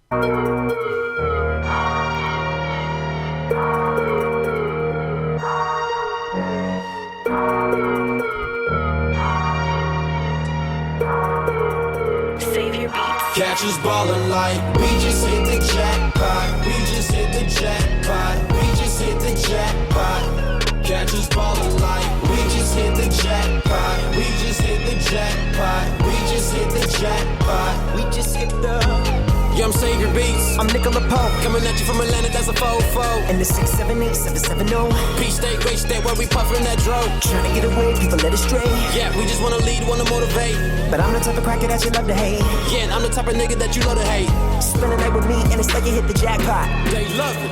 Catch us ballin' like we just hit the jackpot. We just hit the jackpot. We just hit the jackpot. Catch us ballin' like we just hit the jackpot. We just hit the jackpot. We just hit the jackpot. We just hit the. Yeah, I'm Savior Beats. I'm Nicola Pope. Coming at you from Atlanta, that's a fofo. And the 678-770. Peace state, great state, where we puffin' that dro. Trying to get away, people let it stray. Yeah, we just wanna lead, wanna motivate. But I'm the type of cracker that you love to hate. Yeah, and I'm the type of nigga that you love to hate. Spend a night with me, and it's like you hit the jackpot. They love it.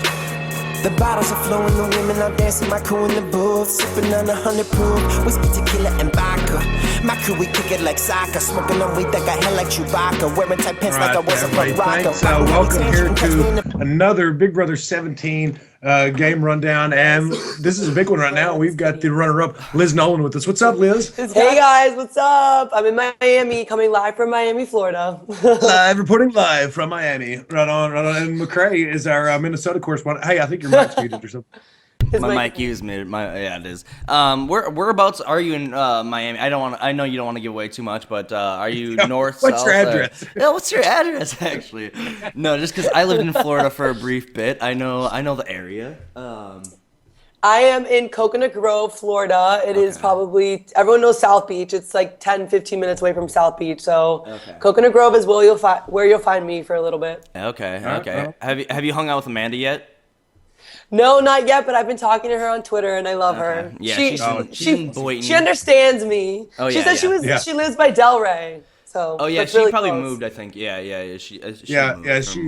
The bottles are flowing, the women are dancing, my crew in the booth, sipping on 100 proof, whiskey, tequila, and vodka. My crew, we kick it like soccer, smoking on weed that got hell like Chewbacca, wearing tight pants like I was a punk rocker. Welcome here to another Big Brother 17 game rundown, and this is a big one right now. We've got the runner-up, Liz Nolan, with us. What's up, Liz? Hey guys, what's up? I'm in Miami, coming live from Miami, Florida. Reporting live from Miami. Right on. And McCrae is our Minnesota correspondent. Hey, I think your mic's muted or something. My mic is muted. Yeah, it is. Whereabouts are you in Miami? I know you don't want to give away too much, but are you north? What's south, your address? Yeah, what's your address actually? No, just because I lived in Florida for a brief bit. I know the area. I am in Coconut Grove, Florida. It is probably, everyone knows South Beach. It's like 10, 15 minutes away from South Beach. So Coconut Grove is where you'll find me for a little bit. Okay. Have you hung out with Amanda yet? No, not yet, but I've been talking to her on Twitter, and I love her. Yeah, she's in Boynton. She understands me. Oh, she said she lives by Delray. So yeah, she really probably close. moved. I think. Yeah. She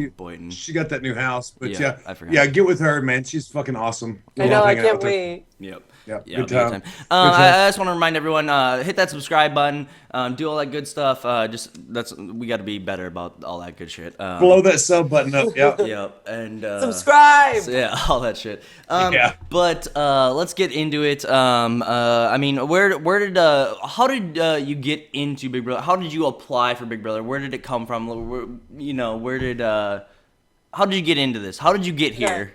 Boynton. She got that new house, but I forgot. yeah, get with her, man. She's fucking awson. I know. I can't wait. Yep. Yeah, good time. I just want to remind everyone, hit that subscribe button, do all that good stuff. We got to be better about all that good shit. Blow that sub button up. Yep. And subscribe. Yeah, all that shit. But let's get into it. I mean, how did you get into Big Brother? How did you apply for Big Brother? Where did it come from? How did you get into this? How did you get here?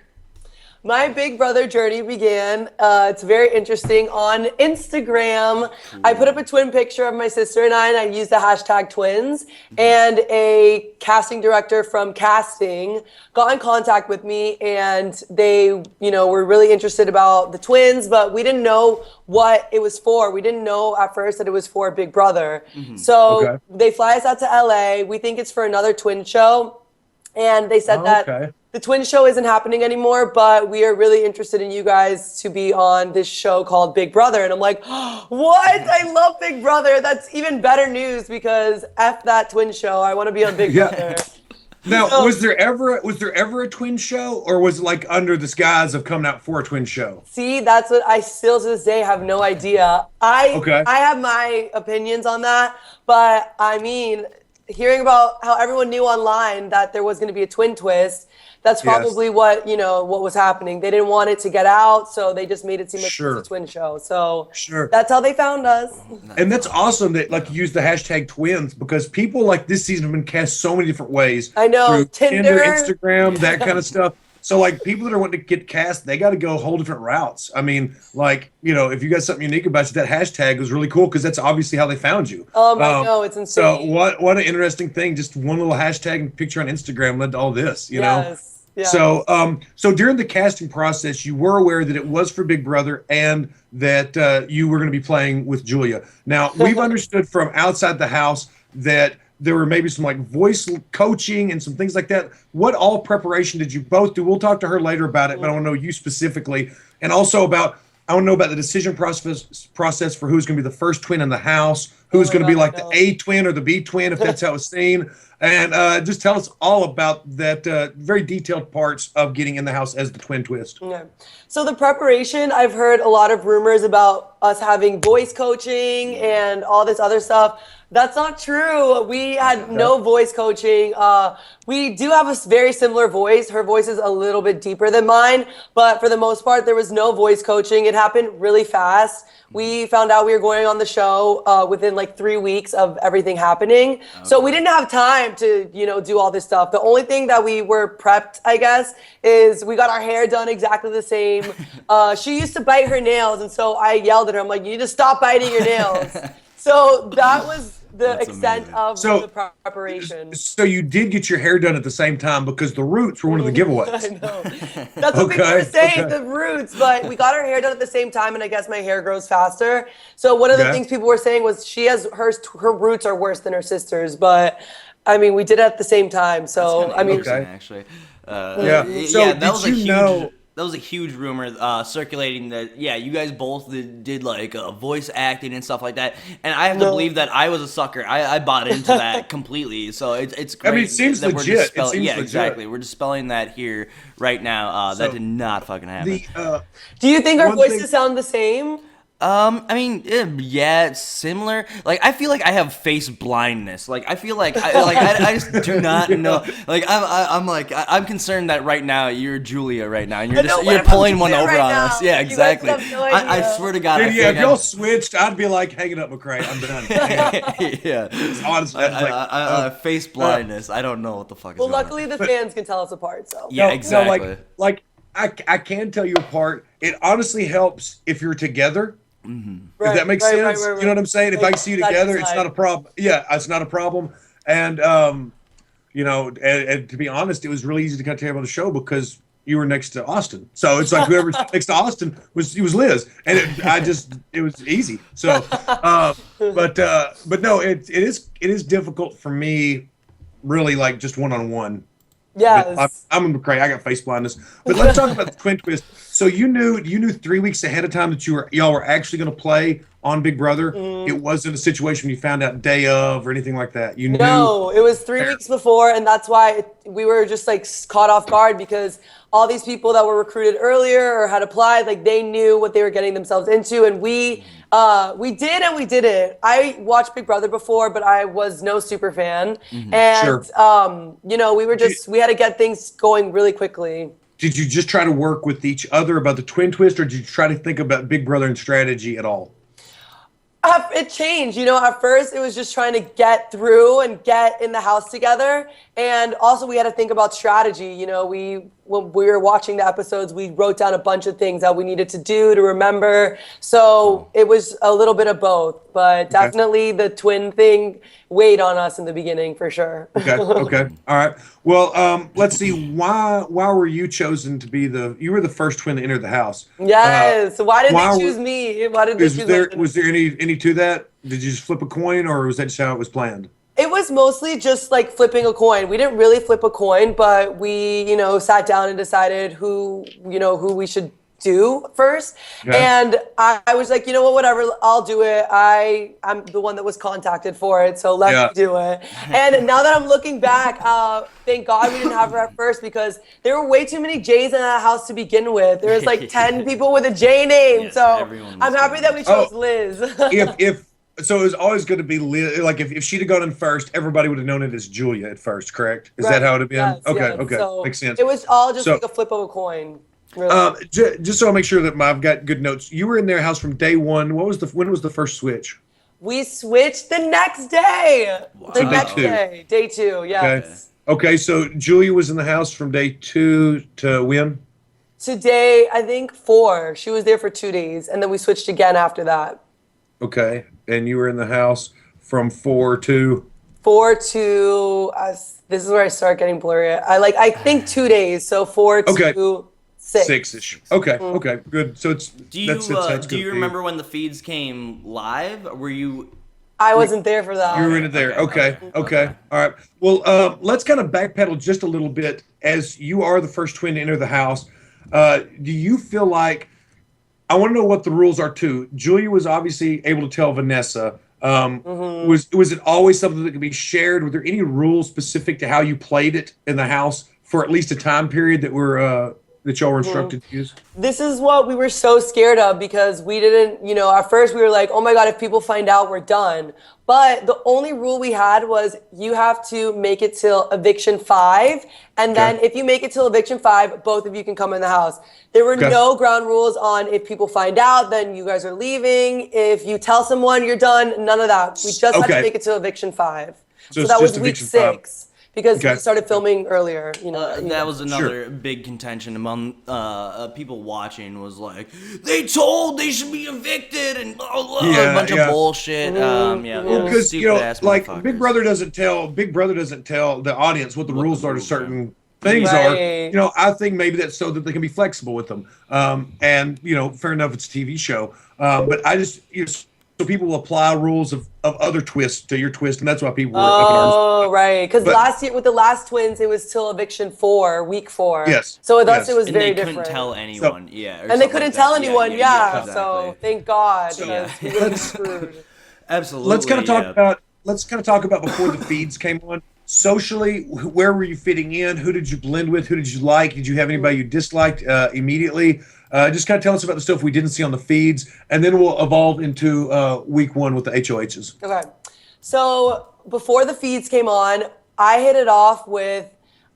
My Big Brother journey began, it's very interesting, on Instagram. I put up a twin picture of my sister and I used the hashtag twins, and a casting director from casting got in contact with me, and they, were really interested about the twins, but we didn't know what it was for. We didn't know at first that it was for Big Brother. So they fly us out to LA. We think it's for another twin show. And they said that the twin show isn't happening anymore, but we are really interested in you guys to be on this show called Big Brother. And I'm like, what? I love Big Brother. That's even better news, because F that twin show. I want to be on Big Brother. Now, was there ever a twin show, or was it like under the skies of coming out for a twin show? See, that's what I still to this day have no idea. I have my opinions on that, but I mean, hearing about how everyone knew online that there was going to be a twin twist, that's probably what was happening. They didn't want it to get out, so they just made it seem like it was a twin show. So that's how they found us. And that's awesome that you use the hashtag twins, because people like this season have been cast so many different ways. I know, through Tinder, Instagram, that kind of stuff. So people that are wanting to get cast, they got to go whole different routes. I mean, if you got something unique about you, that hashtag was really cool, because that's obviously how they found you. I know, it's insane. So what an interesting thing. Just one little hashtag and picture on Instagram led to all this, you know? Yeah. So during the casting process, you were aware that it was for Big Brother and that you were going to be playing with Julia. Now, we've understood from outside the house that there were maybe some voice coaching and some things like that. What all preparation did you both do? We'll talk to her later about it, but I want to know you specifically. And also I want to know about the decision process for who's going to be the first twin in the house, who's going to be the A twin or the B twin, if that's how it's seen. And just tell us all about that very detailed parts of getting in the house as the twin twist. Yeah. So the preparation, I've heard a lot of rumors about us having voice coaching and all this other stuff. That's not true. We had no voice coaching. We do have a very similar voice. Her voice is a little bit deeper than mine, but for the most part, there was no voice coaching. It happened really fast. We found out we were going on the show within like 3 weeks of everything happening. Okay. So we didn't have time to, do all this stuff. The only thing that we were prepped, I guess, is we got our hair done exactly the same. She used to bite her nails, and so I yelled at her. I'm like, you need to stop biting your nails. So that was the extent of the preparation. So you did get your hair done at the same time because the roots were one of the giveaways. I know. That's what people were saying, the roots. But we got our hair done at the same time, and I guess my hair grows faster. So one of the things people were saying was she has her roots are worse than her sister's. But I mean, we did it at the same time. So I mean, actually, So that was did you know? That was a huge rumor circulating that, you guys both did like voice acting and stuff like that. And I have to believe that I was a sucker. I bought into that completely. So it's great. I mean, it seems legit. Exactly. We're dispelling that here right now. That did not fucking happen. Do you think our voices sound the same? I mean, yeah, it's similar. Like, I feel like I have face blindness. Like, I feel like I just do not know. Like, I'm concerned that right now you're Julia right now, and you're pulling one over on us. Yeah, exactly. I swear to God. Dude, if y'all switched, I'd be like, hang it up, McCray. I'm done. Yeah. Honestly, face blindness. I don't know what the fuck is going on. Well, luckily the fans can tell us apart. So yeah, exactly. I can tell you apart. It honestly helps if you're together. Mm-hmm. If that makes sense, you know what I'm saying? If I see you together, it's not a problem. Yeah, it's not a problem. And and to be honest, it was really easy to kind of tell you about the show because you were next to Austin. So it's like whoever's next to Austin was Liz, and it was easy. So, but no, it is difficult for me, really, like just one-on-one. Yes. I'm a McCray. I got face blindness. But let's talk about the twin twist. So you knew 3 weeks ahead of time that y'all were actually going to play on Big Brother. Mm. It wasn't a situation you found out day of or anything like that. You knew. No, it was 3 weeks before, and that's why we were just like caught off guard because all these people that were recruited earlier or had applied, like they knew what they were getting themselves into, and we did and we didn't. I watched Big Brother before, but I was no super fan, and we had to get things going really quickly. Did you just try to work with each other about the twin twist, or did you try to think about Big Brother and strategy at all? It changed. At first it was just trying to get through and get in the house together. And also we had to think about strategy. When we were watching the episodes, we wrote down a bunch of things that we needed to do to remember. So it was a little bit of both, but definitely the twin thing weighed on us in the beginning for sure. Okay. All right. Well, let's see. Why were you chosen to be you were the first twin to enter the house? Yes. Why did they choose me? Why did they choose me? Was there any to that? Did you just flip a coin, or was that just how it was planned? It was mostly just like flipping a coin. We didn't really flip a coin, but we, sat down and decided who we should do first. Yeah. And I was like, whatever, I'll do it. I'm the one that was contacted for it, so let me do it. And now that I'm looking back, thank God we didn't have her at first because there were way too many J's in that house to begin with. There was like 10 people with a J name, so I'm happy that we chose Liz. So it was always going to be Liz. Like if she'd have gone in first, everybody would have known it as Julia at first, correct? Is that how it would have been? Yes, okay, so makes sense. It was all just like a flip of a coin. Really. Just so I make sure that I've got good notes. You were in their house from day one. When was the first switch? We switched the next day. Wow. The next day, day 2. Yes. Okay. So Julia was in the house from day 2 to when? Today, I think 4. She was there for 2 days, and then we switched again after that. Okay, and you were in the house from 4 to? 4 to, this is where I start getting blurry. I think 2 days, so 4 to 6. 6-ish. Okay, okay, good. So it's do you remember when the feeds came live? Were you? I wasn't there for that. You were in it there. Okay. All right. Well, let's kind of backpedal just a little bit. As you are the first twin to enter the house, do you feel like? I want to know what the rules are too. Julia was obviously able to tell Vanessa. Was it always something that could be shared? Were there any rules specific to how you played it in the house for at least a time period that were that y'all were instructed to use? This is what we were so scared of because we didn't, at first we were like, oh my God, if people find out, we're done. But the only rule we had was you have to make it till eviction 5. And then if you make it till eviction 5, both of you can come in the house. There were no ground rules on if people find out, then you guys are leaving. If you tell someone you're done, none of that. We just had to make it till eviction 5. So that was week 6. Because we started filming earlier, That was another big contention among people watching was like, they told they should be evicted and a bunch of bullshit. Because like Big Brother doesn't tell the audience what the rules are to certain things are. I think maybe that's so that they can be flexible with them. And fair enough, it's a TV show. But I just so people will apply rules of other twists to your twist, and that's why people were up in arms. Oh, right. Because last year with the last twins, it was till eviction 4, week 4. Yes. So with us, it was and very they different. couldn't tell anyone. And they couldn't tell anyone. Exactly. So thank God. So, we were screwed. Absolutely. Let's kind of talk about before the feeds came on. Socially, where were you fitting in? Who did you blend with? Who did you like? Did you have anybody you disliked immediately? Just kind of tell us about the stuff we didn't see on the feeds, and then we'll evolve into week 1 with the HOHs. Okay. So before the feeds came on, I hit it off with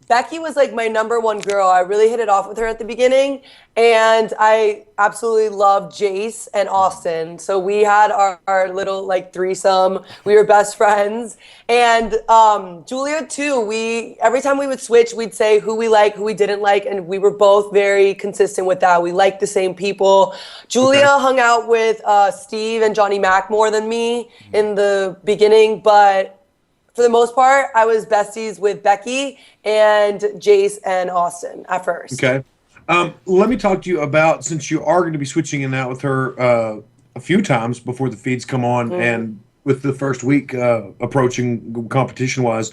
Becky was like my number 1 girl. I really hit it off with her at the beginning. And I absolutely loved Jace and Austin. So we had our little like threesome. We were best friends. And Julia too, every time we would switch, we'd say who we like, who we didn't like. And we were both very consistent with that. We liked the same people. Julia hung out with Steve and Johnny Mac more than me in the beginning. But for the most part, I was besties with Becky and Jace and Austin at first. Okay. Let me talk to you about, since you are going to be switching in and out with her a few times before the feeds come on and with the first week approaching competition-wise,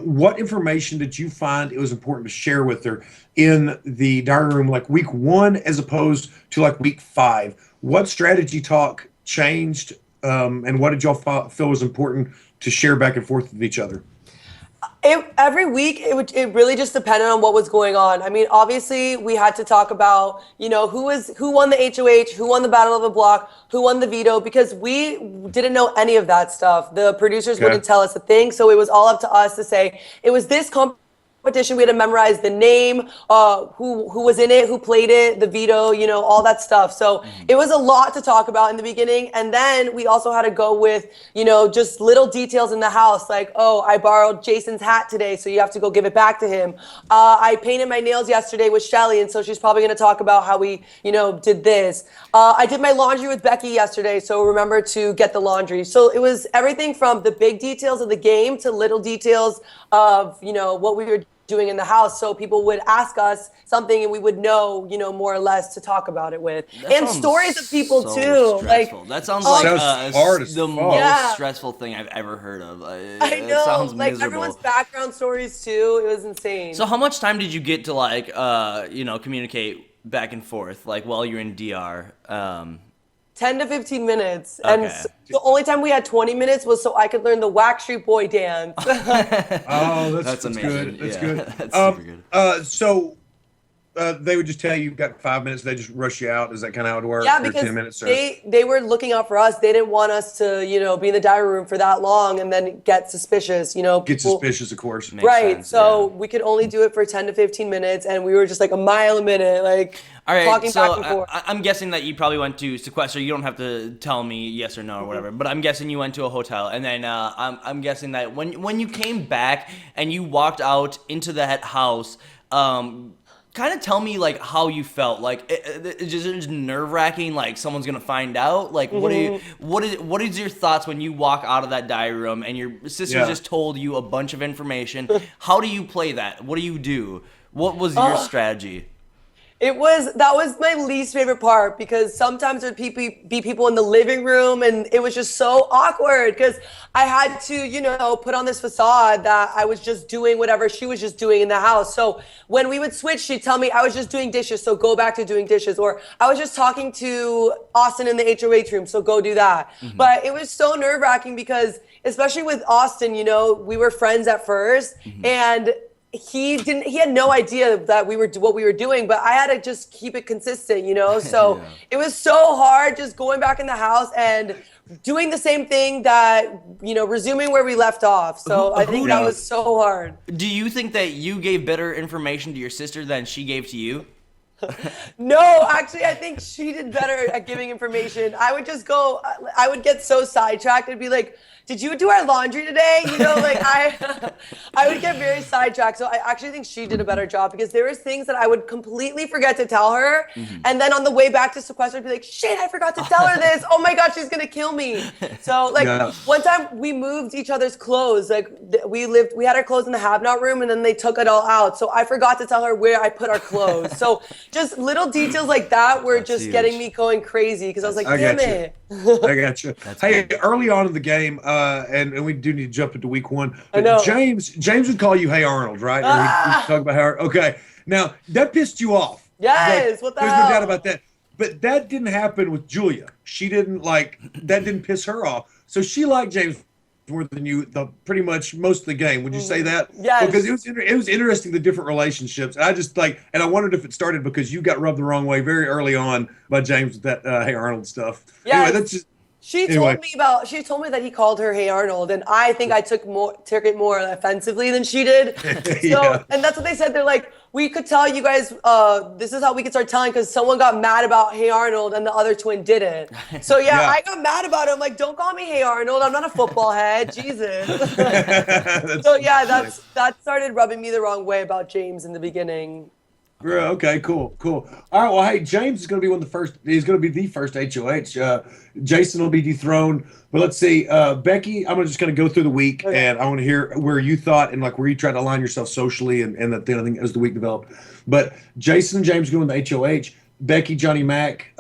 what information did you find it was important to share with her in the diary room like week 1 as opposed to like week 5? What strategy talk changed and what did y'all feel was important to share back and forth with each other? Every week, it really just depended on what was going on. I mean, obviously, we had to talk about, who won the HOH, who won the Battle of the Block, who won the veto, because we didn't know any of that stuff. The producers wouldn't tell us a thing, so it was all up to us to say, it was this competition. We had to memorize the name, who was in it, who played it, the veto, all that stuff. So it was a lot to talk about in the beginning. And then we also had to go with, just little details in the house. Like, oh, I borrowed Jason's hat today, so you have to go give it back to him. I painted my nails yesterday with Shelly, and so she's probably going to talk about how we, did this. I did my laundry with Becky yesterday, so remember to get the laundry. So it was everything from the big details of the game to little details of, what we were doing in the house, so people would ask us something and we would know, more or less to talk about it with. And stories of people too. Stressful. Like that sounds like the most Yeah. stressful thing I've ever heard of. I know, it sounds like miserable. everyone's background stories too. It was insane. So how much time did you get to communicate back and forth, like while you're in DR? 10 to 15 minutes. Okay. And the only time we had 20 minutes was so I could learn the Backstreet Boy dance. Oh, that's amazing. good. That's good. That's super good. So they would just tell you you've got 5 minutes. They just rush you out. Is that kind of how it works? Yeah, Or because 10 minutes? Or... they were looking out for us. They didn't want us to, be in the diary room for that long and then get suspicious, Get suspicious, of course. Right. sense, So we could only do it for 10 to 15 minutes, and we were just like a mile a minute, like All right, talking so back and forth. I'm guessing that you probably went to sequester. You don't have to tell me yes or no or whatever, but I'm guessing you went to a hotel, and then I'm guessing that when you came back and you walked out into that house, kind of tell me like how you felt. Like it's just nerve wracking. Like someone's gonna find out. Like what is your thoughts when you walk out of that diary room and your sister just told you a bunch of information? How do you play that? What do you do? What was your strategy? That was my least favorite part, because sometimes there'd be people in the living room and it was just so awkward because I had to, put on this facade that I was just doing whatever she was just doing in the house. So when we would switch, she'd tell me I was just doing dishes, so go back to doing dishes. Or I was just talking to Austin in the HOH room, so go do that. Mm-hmm. But it was so nerve-wracking because, especially with Austin, we were friends at first, and he had no idea that what we were doing, but I had to just keep it consistent, So Yeah. it was so hard just going back in the house and doing the same thing that, resuming where we left off. So I think that was so hard. Do you think that you gave better information to your sister than she gave to you? No, actually, I think she did better at giving information. I would get so sidetracked and be like, did you do our laundry today? I would get very sidetracked. So I actually think she did a better job because there was things that I would completely forget to tell her. And then on the way back to sequester, I'd be like, shit, I forgot to tell her this. Oh my God, she's going to kill me. So one time we moved each other's clothes. We had our clothes in the have-not room and then they took it all out. So I forgot to tell her where I put our clothes. So just little details like that were just huge. getting me going crazy because I was like, I damn got you. it. I got you. Hey, early on in the game, and we do need to jump into week one. I But know. James would call you Hey Arnold, right? Or he'd talk about how. Okay, now that pissed you off. Yes, what the There's hell? no doubt about that. But that didn't happen with Julia. She didn't that didn't piss her off. So she liked James more than you pretty much most of the game. Would you say that? Yes. Because it was interesting, the different relationships. And I just and I wondered if it started because you got rubbed the wrong way very early on by James with that Hey Arnold stuff. Yes. Anyway, that's just She told me that he called her Hey Arnold, and I think I took it more offensively than she did. So, and that's what they said. They're like, we could tell you guys, this is how we could start telling because someone got mad about Hey Arnold and the other twin didn't. So yeah, I got mad about it. I'm like, don't call me Hey Arnold. I'm not a football head. Jesus. So yeah, that started rubbing me the wrong way about James in the beginning. Yeah, okay, cool. All right, well, hey, James is going to be he's going to be the first HOH. Jason will be dethroned. But let's see, Becky, I'm just going to go through the week, and I want to hear where you thought and where you tried to align yourself socially and that thing, I think, as the week developed. But Jason and James going to the HOH. Becky, Johnny Mac,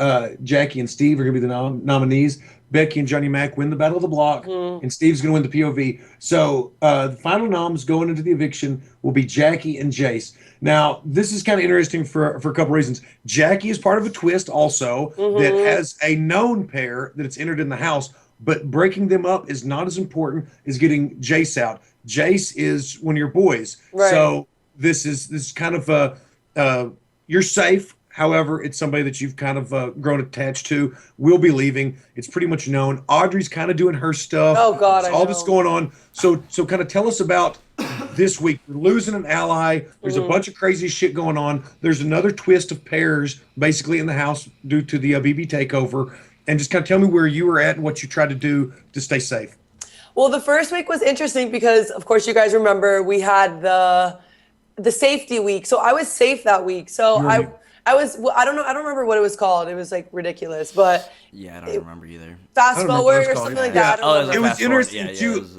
Jackie, and Steve are going to be the nominees. Becky and Johnny Mac win the Battle of the Block, and Steve's going to win the POV. So the final noms going into the eviction will be Jackie and Jace. Now, this is kind of interesting for a couple reasons. Jackie is part of a twist also that has a known pair that it's entered in the house, but breaking them up is not as important as getting Jace out. Jace is one of your boys. Right. So this is kind of you're safe. However, it's somebody that you've kind of grown attached to. Will be leaving. It's pretty much known. Audrey's kind of doing her stuff. Oh God, It's I all know. this going on. So kind of tell us about this week. You're losing an ally. There's a bunch of crazy shit going on. There's another twist of pairs basically in the house due to the BB takeover. And just kind of tell me where you were at and what you tried to do to stay safe. Well, the first week was interesting because, of course, you guys remember we had the safety week. So I was safe that week. So I don't remember what it was called. It was ridiculous, but Yeah, I don't remember either. fast I don't remember what forward it's or called, something yeah. like that. Oh, I it don't It remember. was interesting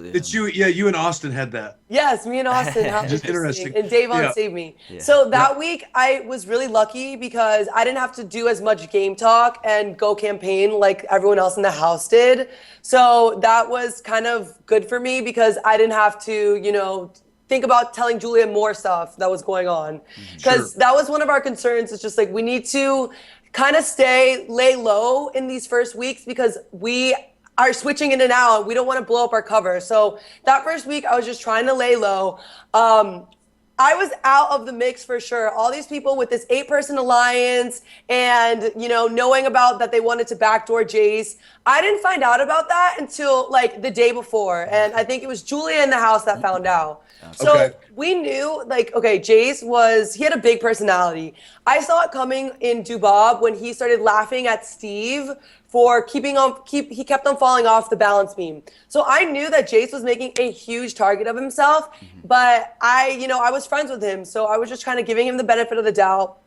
Yeah, that you and Austin had that. Yes, me and Austin. How Just interesting. And Davon Yeah. saved me. So that week, I was really lucky because I didn't have to do as much game talk and go campaign like everyone else in the house did. So that was kind of good for me because I didn't have to, think about telling Julia more stuff that was going on. Because that was one of our concerns. It's just we need to kind of lay low in these first weeks because we are switching in and out. We don't want to blow up our cover. So that first week, I was just trying to lay low. I was out of the mix for sure. All these people with this 8-person alliance and, knowing about that they wanted to backdoor Jace. I didn't find out about that until the day before. And I think it was Julia in the house that found out. So we knew Jace he had a big personality. I saw it coming in Dubob when he started laughing at Steve for he kept on falling off the balance beam. So I knew that Jace was making a huge target of himself, but I was friends with him. So I was just kind of giving him the benefit of the doubt.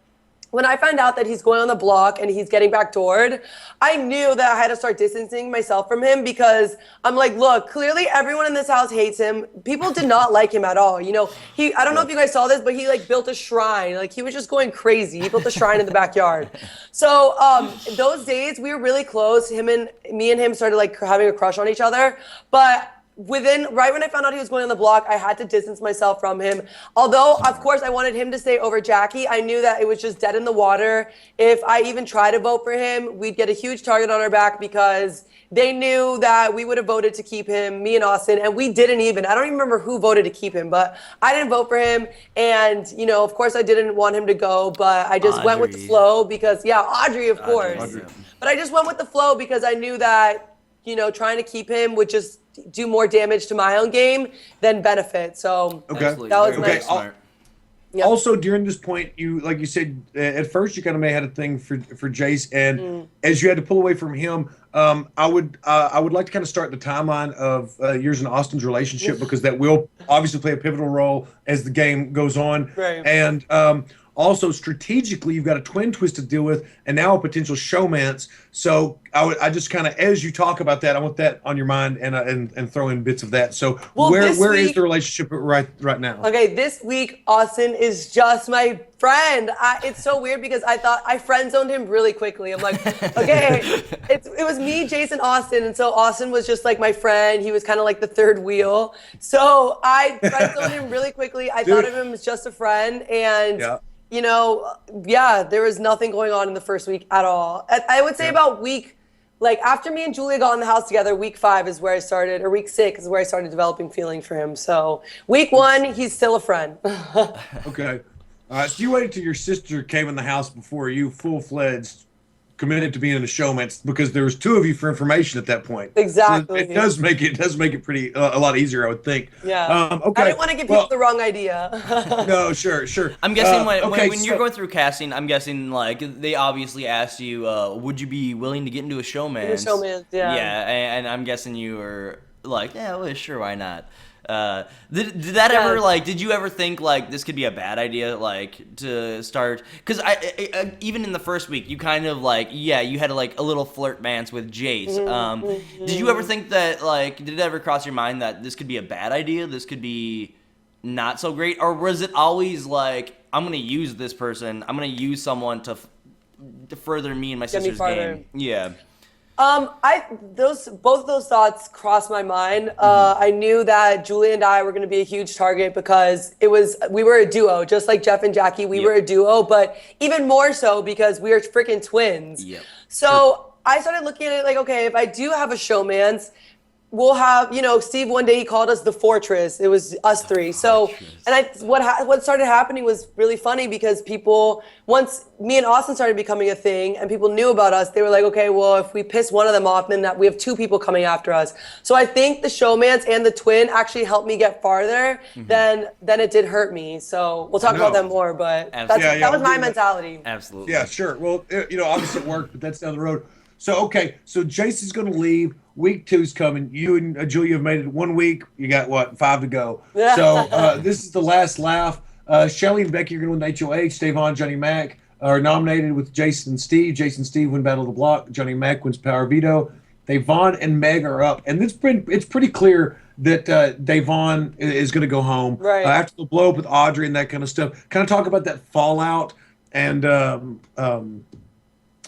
When I found out that he's going on the block and he's getting backdoored, I knew that I had to start distancing myself from him because I'm like, look, clearly everyone in this house hates him. People did not like him at all. I don't know if you guys saw this, but he built a shrine. He was just going crazy. He built a shrine in the backyard. So those days we were really close. Me and him started having a crush on each other. But right when I found out he was going on the block, I had to distance myself from him. Although, of course, I wanted him to stay over Jackie. I knew that it was just dead in the water. If I even tried to vote for him, we'd get a huge target on our back because they knew that we would have voted to keep him, me and Austin, and we didn't even. I don't even remember who voted to keep him, but I didn't vote for him. And, of course, I didn't want him to go, but I just went with the flow because, Audrey, of course. Audrey. But I just went with the flow because I knew that, trying to keep him would just do more damage to my own game than benefit. So Okay. that was Very my smart. Yep. Also, during this point, you, like you said, at first you kind of may had a thing for Jace, and as you had to pull away from him, I would like to kind of start the timeline of yours and Austin's relationship because that will obviously play a pivotal role as the game goes on. Right. And also strategically, you've got a twin twist to deal with, and now a potential showmance. So I just kind of, as you talk about that, I want that on your mind and throw in bits of that. So where is the relationship right now? Okay, this week Austin is just my friend. It's so weird because I thought I friend zoned him really quickly. I'm like, okay, it was me, Jason, Austin, and so Austin was just like my friend. He was kind of like the third wheel. So I friend zoned him really quickly. I thought of him as just a friend, and there was nothing going on in the first week at all. I would say about after me and Julia got in the house together, week 5 is where I started, or week 6 is where I started developing feeling for him. So week 1, he's still a friend. Okay. So you waited till your sister came in the house before you full-fledged committed to being in the showmance because there was 2 of you for information at that point. Exactly. So it does make it pretty a lot easier, I would think. Yeah. Okay. I didn't want to give people the wrong idea. No, sure. I'm guessing when you're going through casting, I'm guessing they obviously asked you, would you be willing to get into a showmance? Yeah. Yeah, and I'm guessing you were like, yeah, well, sure, why not? Did that ever did you ever think this could be a bad idea to start? Because I even in the first week you kind of you had a little flirt dance with Jace. Did you ever think that did it ever cross your mind that this could be a bad idea? This could be not so great, or was it always I'm gonna use this person? I'm gonna use someone to further me and my sister's game. Yeah. Both of those thoughts crossed my mind. I knew that Julie and I were going to be a huge target because we were a duo, just like Jeff and Jackie. We were a duo, but even more so because we are freaking twins. Yep. So I started looking at it okay, if I do have a showmance, we'll have, Steve one day he called us the Fortress. It was us 3. So, and what started happening was really funny because once me and Austin started becoming a thing and people knew about us, they were like, okay, well, if we piss one of them off, then we have 2 people coming after us. So I think the showmance and the twin actually helped me get farther than it did hurt me. So we'll talk about that more, but that was my mentality. Absolutely. Yeah, sure. Well, obviously it worked, but that's down the road. So, so Jason's going to leave. Week 2's coming. You and Julia have made it 1 week. You got, 5 to go. So this is the last laugh. Shelly and Becky are going to win the HOH. Davon, Johnny Mac are nominated with Jason and Steve. Jason and Steve win Battle of the Block. Johnny Mac wins Power Veto. Davon and Meg are up. And it's pretty clear that Davon is going to go home. Right. After the blow up with Audrey and that kind of stuff. Kind of talk about that fallout and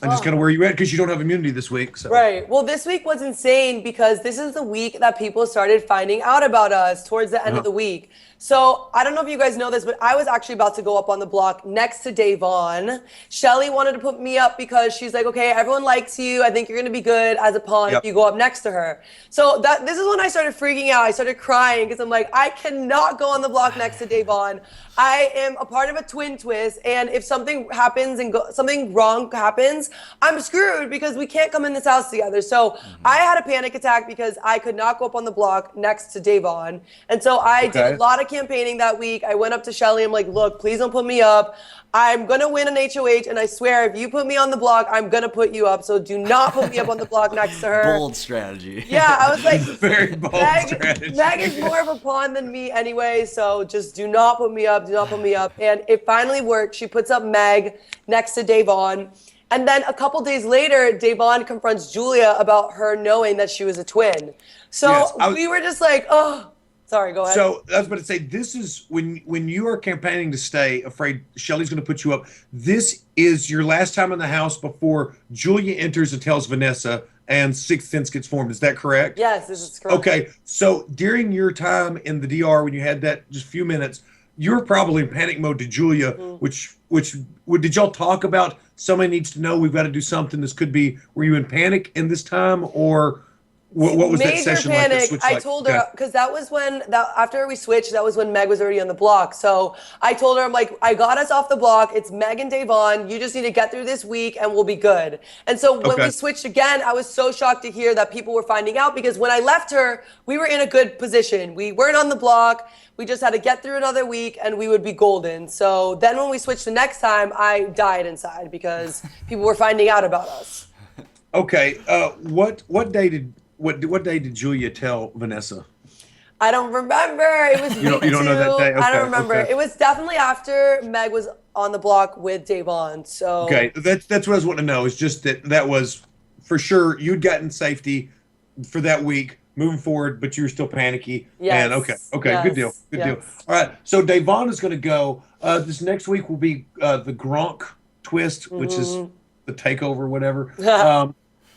just kind of where you at because you don't have immunity this week. So. Right. Well, this week was insane because this is the week that people started finding out about us towards the end of the week. So I don't know if you guys know this, but I was actually about to go up on the block next to Davon. Shelly wanted to put me up because she's like, okay, everyone likes you. I think you're going to be good as a pawn if you go up next to her. So this is when I started freaking out. I started crying because I'm like, I cannot go on the block next to Davon. I am a part of a twin twist. And if something happens and something wrong happens, I'm screwed because we can't come in this house together. So I had a panic attack because I could not go up on the block next to Davon. And so I did a lot of campaigning that week. I went up to Shelly. I'm like, look, please don't put me up. I'm going to win an HOH. And I swear, if you put me on the block, I'm going to put you up. So do not put me up on the block next to her. Bold strategy. Yeah, I was like, very bold strategy. Meg is more of a pawn than me anyway. So just do not put me up. Do not put me up. And it finally worked. She puts up Meg next to Davon. And then a couple days later, Davon confronts Julia about her knowing that she was a twin. So we were just like, oh, sorry, go ahead. So I was about to say, this is when you are campaigning to stay, afraid Shelly's going to put you up. This is your last time in the house before Julia enters and tells Vanessa, and Sixth Sense gets formed. Is that correct? Yes, this is correct. Okay, so during your time in the DR, when you had that just few minutes, you were probably in panic mode to Julia, which did y'all talk about? Somebody needs to know. We've got to do something. This could be. Were you in panic in this time, or what was that Major session panic. like? Switch I like? told her because that was when after we switched, that was when Meg was already on the block. So I told her, I'm like, I got us off the block. It's Meg and Davon. You just need to get through this week, and we'll be good. And so when we switched again, I was so shocked to hear that people were finding out because when I left her, we were in a good position. We weren't on the block. We just had to get through another week, and we would be golden. So then when we switched the next time, I died inside because people were finding out about us. Okay, what day did Julia tell Vanessa? I don't remember. It was You don't know that day? I don't Okay, remember. okay. It was definitely after Meg was on the block with Davon. So Okay, that's what I was wanting to know. Is just that was for sure you'd gotten safety for that week moving forward, but you were still panicky. Yes. And okay, Yes. good deal. All right, so Davon is going to go. This next week will be the Gronk twist, which is the takeover, whatever.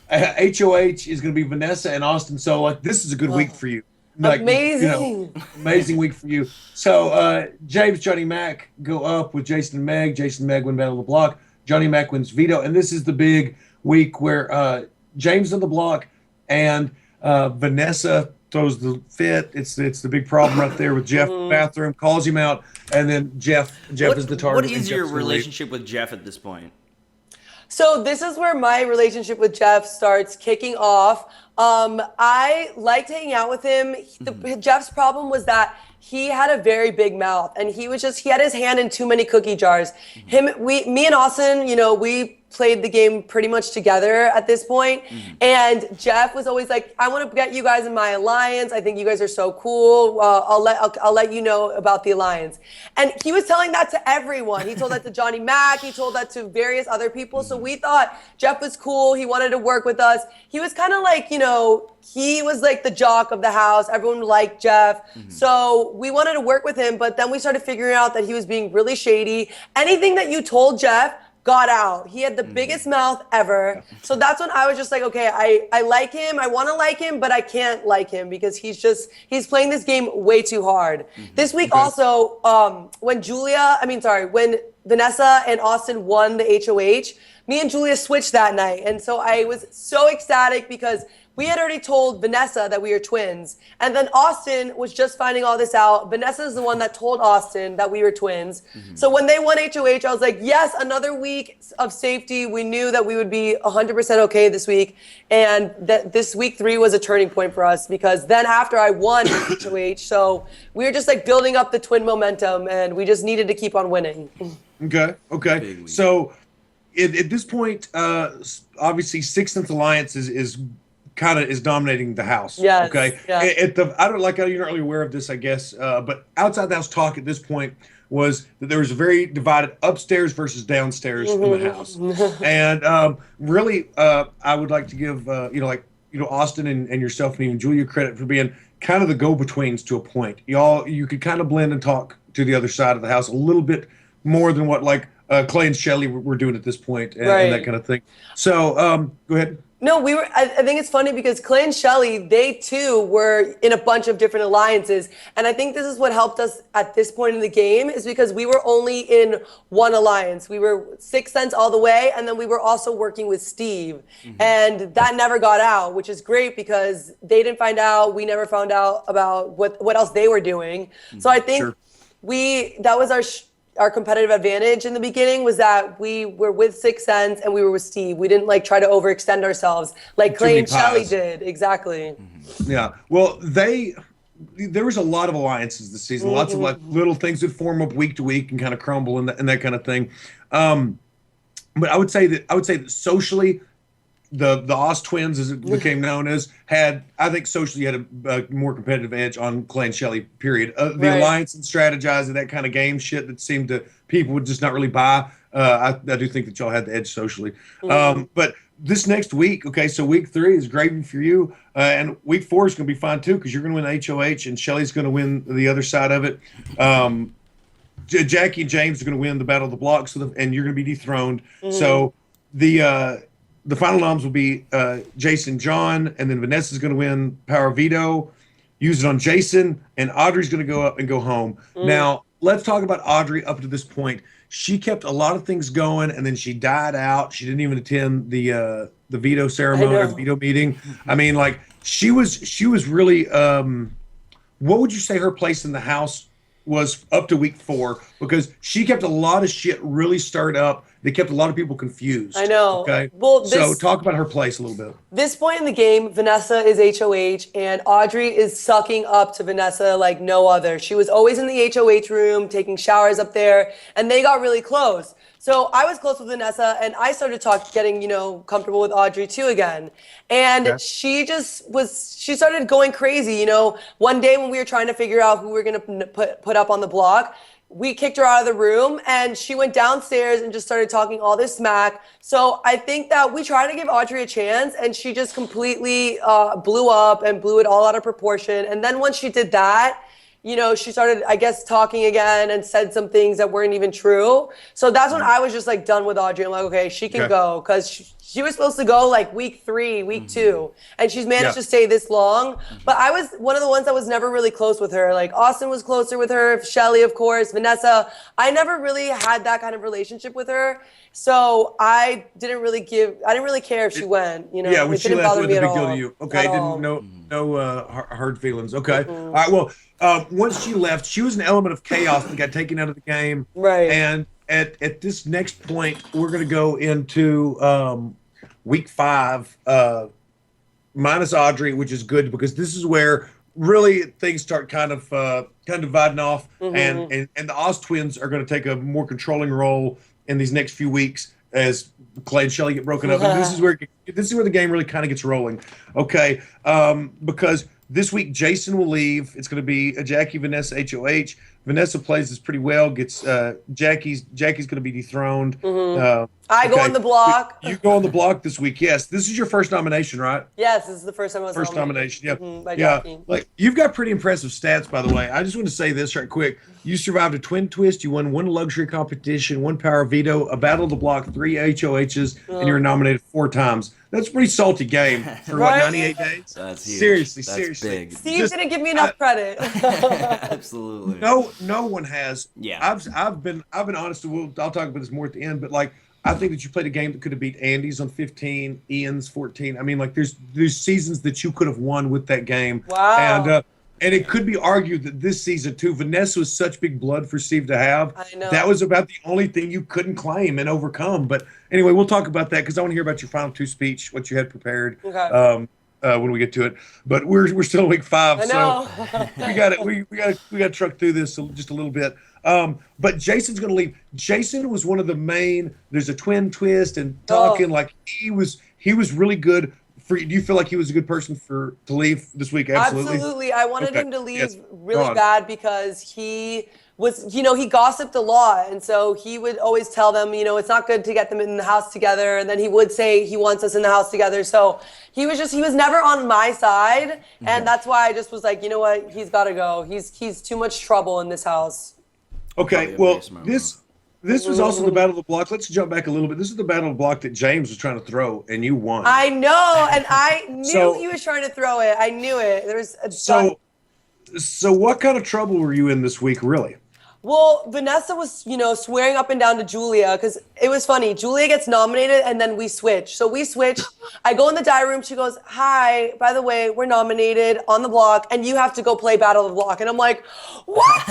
HOH is going to be Vanessa and Austin. So like this is a good week for you. Like, amazing. Amazing week for you. So James, Johnny Mac go up with Jason and Meg. Jason and Meg win Battle of the Block. Johnny Mac wins Veto. And this is the big week where James on the block and Vanessa throws the fit. It's the big problem right there with Jeff in the bathroom, calls him out, and then Jeff is the target. What is your relationship with Jeff at this point? So this is where my relationship with Jeff starts kicking off. I liked hanging out with him. Jeff's problem was that he had a very big mouth, and he had his hand in too many cookie jars. Me and Austin, we played the game pretty much together at this point. And Jeff was always like, I want to get you guys in my alliance. I think you guys are so cool. I'll let you know about the alliance. And he was telling that to everyone. He told that to Johnny Mac. He told that to various other people. So we thought Jeff was cool. He wanted to work with us. He was kind of like, he was like the jock of the house. Everyone liked Jeff. So we wanted to work with him, but then we started figuring out that he was being really shady. Anything that you told Jeff got out. He had the biggest mouth ever. So that's when I was just like, okay, I like him. I want to like him, but I can't like him because he's playing this game way too hard. This week also, when Vanessa and Austin won the HOH, me and Julia switched that night. And so I was so ecstatic because we had already told Vanessa that we were twins. And then Austin was just finding all this out. Vanessa is the one that told Austin that we were twins. So when they won HOH, I was like, yes, another week of safety. We knew that we would be 100% okay this week. And that this week 3 was a turning point for us because then after I won HOH, so we were just like building up the twin momentum and we just needed to keep on winning. Okay. So at this point, obviously Sixth Sense Alliance is dominating the house. Yes. Okay. Yeah. You're not really aware of this, I guess. But outside the house talk at this point was that there was a very divided upstairs versus downstairs in the house. And really, I would like to give Austin and yourself and even Julia credit for being kind of the go-betweens to a point. You could kind of blend and talk to the other side of the house a little bit more than what Clay and Shelly were doing at this point and that kind of thing. So go ahead. No, I think it's funny because Clay and Shelly, they too were in a bunch of different alliances. And I think this is what helped us at this point in the game is because we were only in one alliance. We were Sixth Sense all the way. And then we were also working with Steve. And that never got out, which is great because they didn't find out. We never found out about what else they were doing. So I think that was our competitive advantage in the beginning was that we were with Sixth Sense and we were with Steve. We didn't try to overextend ourselves like Clay and Shelly did. Exactly. Yeah. Well, there was a lot of alliances this season. Lots of little things that form up week to week and kind of crumble and that kind of thing. But I would say that socially, the Oz twins, as it became known as, had socially had a more competitive edge on Clay and Shelly, period. The alliance and strategizing, that kind of game shit that seemed to people would just not really buy. I do think that y'all had the edge socially. But this next week, okay, so week 3 is gravy for you. And week 4 is going to be fine too because you're going to win HOH and Shelly's going to win the other side of it. Jackie and James are going to win the Battle of the Blocks and you're going to be dethroned. So the final noms will be Jason, John, and then Vanessa's going to win Power Veto, use it on Jason, and Audrey's going to go up and go home. Now, let's talk about Audrey up to this point. She kept a lot of things going, and then she died out. She didn't even attend the veto ceremony or the veto meeting. I mean, like she was really. What would you say her place in the house was up to week 4? Because she kept a lot of shit really stirred up. They kept a lot of people confused. I know. Okay. Well, so talk about her place a little bit. This point in the game, Vanessa is HOH, and Audrey is sucking up to Vanessa like no other. She was always in the HOH room, taking showers up there, and they got really close. So I was close with Vanessa, and I started getting, comfortable with Audrey too again. And she started going crazy. One day when we were trying to figure out who we were going to put up on the block, we kicked her out of the room, and she went downstairs and just started talking all this smack. So I think that we tried to give Audrey a chance, and she just completely blew up and blew it all out of proportion. And then once she did that, she started, I guess, talking again and said some things that weren't even true. So that's when I was just like done with Audrey. I'm like, okay, she can go, because she was supposed to go like week 3, week 2, and she's managed to stay this long. But I was one of the ones that was never really close with her. Like Austin was closer with her, Shelly, of course, Vanessa. I never really had that kind of relationship with her. So I didn't really care if she went. Yeah, when she left, it was a big deal to you. Okay, At no hard feelings. Okay, all right. Well, once she left, she was an element of chaos and got taken out of the game. Right. And at this next point, we're going to go into week 5 minus Audrey, which is good because this is where really things start kind of dividing off, and the Oz twins are going to take a more controlling role in these next few weeks as Clay and Shelly get broken up. And this is where the game really kind of gets rolling. Okay, because this week Jason will leave. It's going to be a Jackie, Vanessa, HOH. Vanessa plays this pretty well. Gets Jackie's going to be dethroned. I go on the block. You go on the block this week. Yes, this is your first nomination, right? Yes, this is the first time I was first nomination. Yeah, by Jackie. Like you've got pretty impressive stats, by the way. I just want to say this right quick. You survived a twin twist. You won 1 luxury competition, 1 power veto, a battle of the block, 3 HOHs, and you were nominated 4 times. That's a pretty salty game for what, 98 days? That's huge. Seriously. Big. Steve didn't give me enough credit. Absolutely. No one has. Yeah. I've been honest. I'll talk about this more at the end, but like I think that you played a game that could have beat Andy's on 15, Ian's 14. I mean, like there's seasons that you could have won with that game. Wow. And it could be argued that this season too, Vanessa was such big blood for Steve to have. I know. That was about the only thing you couldn't claim and overcome. But anyway, we'll talk about that because I want to hear about your final 2 speech, what you had prepared. Okay. When we get to it, but we're still in week 5, I know. so we got to truck through this just a little bit. But Jason's going to leave. Jason was one of the main. There's a twin twist and talking like he was really good. Do you feel like he was a good person to leave this week? Absolutely. I wanted him to leave really bad because he was, he gossiped a lot. And so he would always tell them, it's not good to get them in the house together. And then he would say he wants us in the house together. So he was never on my side. And that's why I just was like, you know what? He's got to go. He's too much trouble in this house. Okay. Well, this was also the battle of the block. Let's jump back a little bit. This is the battle of the block that James was trying to throw, and you won. I know, and I knew he was trying to throw it. I knew it. There was a So what kind of trouble were you in this week, really? Well, Vanessa was, swearing up and down to Julia because it was funny. Julia gets nominated and then we switch. So we switch. I go in the diary room. She goes, "Hi, by the way, we're nominated on the block and you have to go play Battle of the Block." And I'm like, "What?"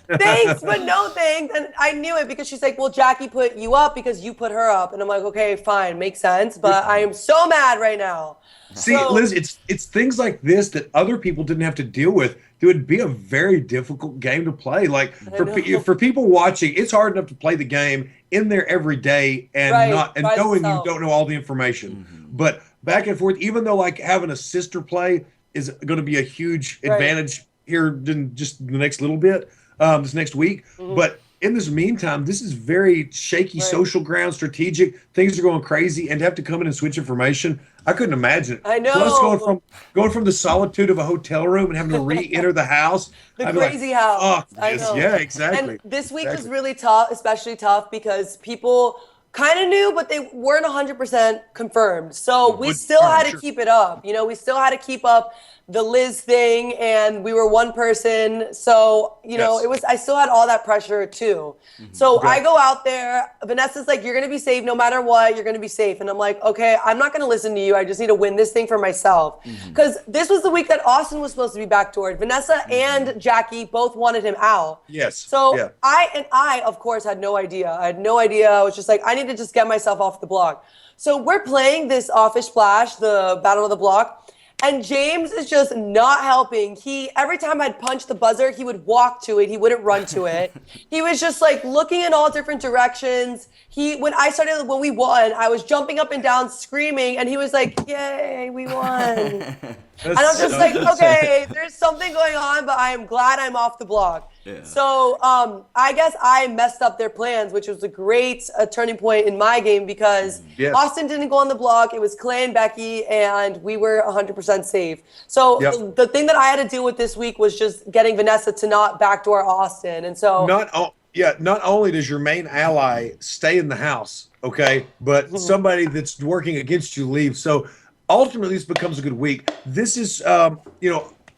Thanks, but no thanks. And I knew it because she's like, "Well, Jackie put you up because you put her up." And I'm like, "Okay, fine, makes sense." But I am so mad right now. See, Liz, it's things like this that other people didn't have to deal with. It would be a very difficult game to play. Like for people watching, it's hard enough to play the game in there every day and knowing you don't know all the information. But back and forth, even though like having a sister play is going to be a huge advantage here in just the next little bit, this next week. But in this meantime, this is very shaky social ground, strategic. Things are going crazy, and to have to come in and switch information, I couldn't imagine it. I know. Plus, going from the solitude of a hotel room and having to re-enter the house, crazy house. I know. Yeah, exactly. And this week was really tough, especially tough because people kind of knew, but they weren't 100% confirmed. So we But- still all right, had to sure. keep it up. You know, we still had to keep up the Liz thing, and we were one person. So, you know, Yes. I still had all that pressure too. So I go out there. Vanessa's like, you're going to be safe no matter what. You're going to be safe. And I'm like, okay, I'm not going to listen to you. I just need to win this thing for myself. Because this was the week that Austin was supposed to be backdoored. Vanessa and Jackie both wanted him out. Yes. So Yeah. I, of course, had no idea. I had no idea. I was just like, I need to just get myself off the block. So we're playing this Offish Splash, the Battle of the Block, and James is just not helping. Every time I'd punch the buzzer, he would walk to it. He wouldn't run to it. He was just like looking in all different directions. When we won, I was jumping up and down screaming, and he was like, "Yay, we won!" And I'm just like, okay, there's something going on, but I am glad I'm off the block. Yeah. So I guess I messed up their plans, which was a great turning point in my game because Yes. Austin didn't go on the block. It was Clay and Becky, and we were 100% safe. So Yep. the thing that I had to deal with this week was just getting Vanessa to not backdoor Austin. And so Not only does your main ally stay in the house, okay, but somebody that's working against you leaves. So ultimately, this becomes a good week. This is,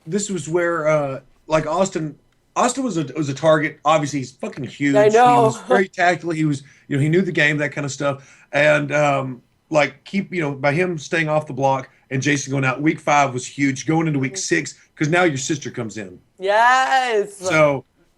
this was where, like Austin was a target. Obviously, he's fucking huge. I know. He was very tactical. He was, he knew the game, that kind of stuff. And by him staying off the block and Jason going out, week 5 was huge. Going into week 6, because now your sister comes in. yes.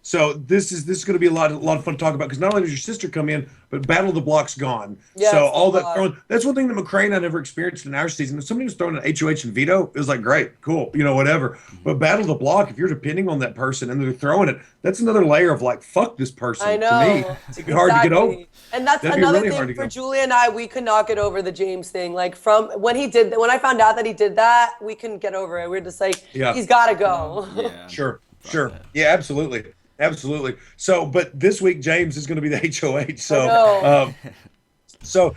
So this is going to be a lot of fun to talk about, because not only does your sister come in, but Battle of the Block's gone. Yes, so all a that lot. throwing, that's one thing that McCray and I never experienced in our season. If somebody was throwing an HOH and veto, it was like, great, cool, whatever. But Battle of the Block, if you're depending on that person and they're throwing it, that's another layer of like, fuck this person. I know. To me, it'd be hard to get over. And that's That'd be another really hard thing to for get Julia and I. We could not get over the James thing. Like when I found out that he did that, we couldn't get over it. We were just like, Yeah. he's got to go. Yeah. Sure. Yeah, absolutely. So, but this week James is going to be the HOH. So, so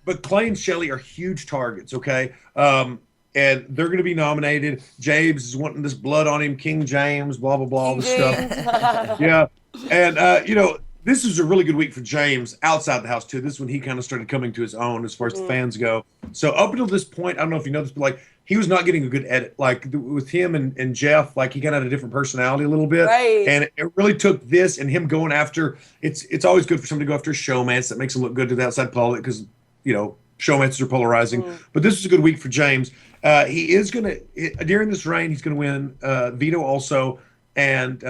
but Clay and Shelley are huge targets. Okay. And they're going to be nominated. James is wanting this blood on him, King James, blah, blah, blah, all this stuff. Yeah. And, this is a really good week for James outside the house, too. This is when he kind of started coming to his own as far as the fans go. So up until this point, I don't know if you know this, but like he was not getting a good edit. Like with him and Jeff, like he kind of had a different personality a little bit. Right. And it really took this and him going after, it's always good for somebody to go after a showmance. That makes him look good to the outside public because, showmances are polarizing. But this is a good week for James. He is going to, during this reign, he's going to win veto also. And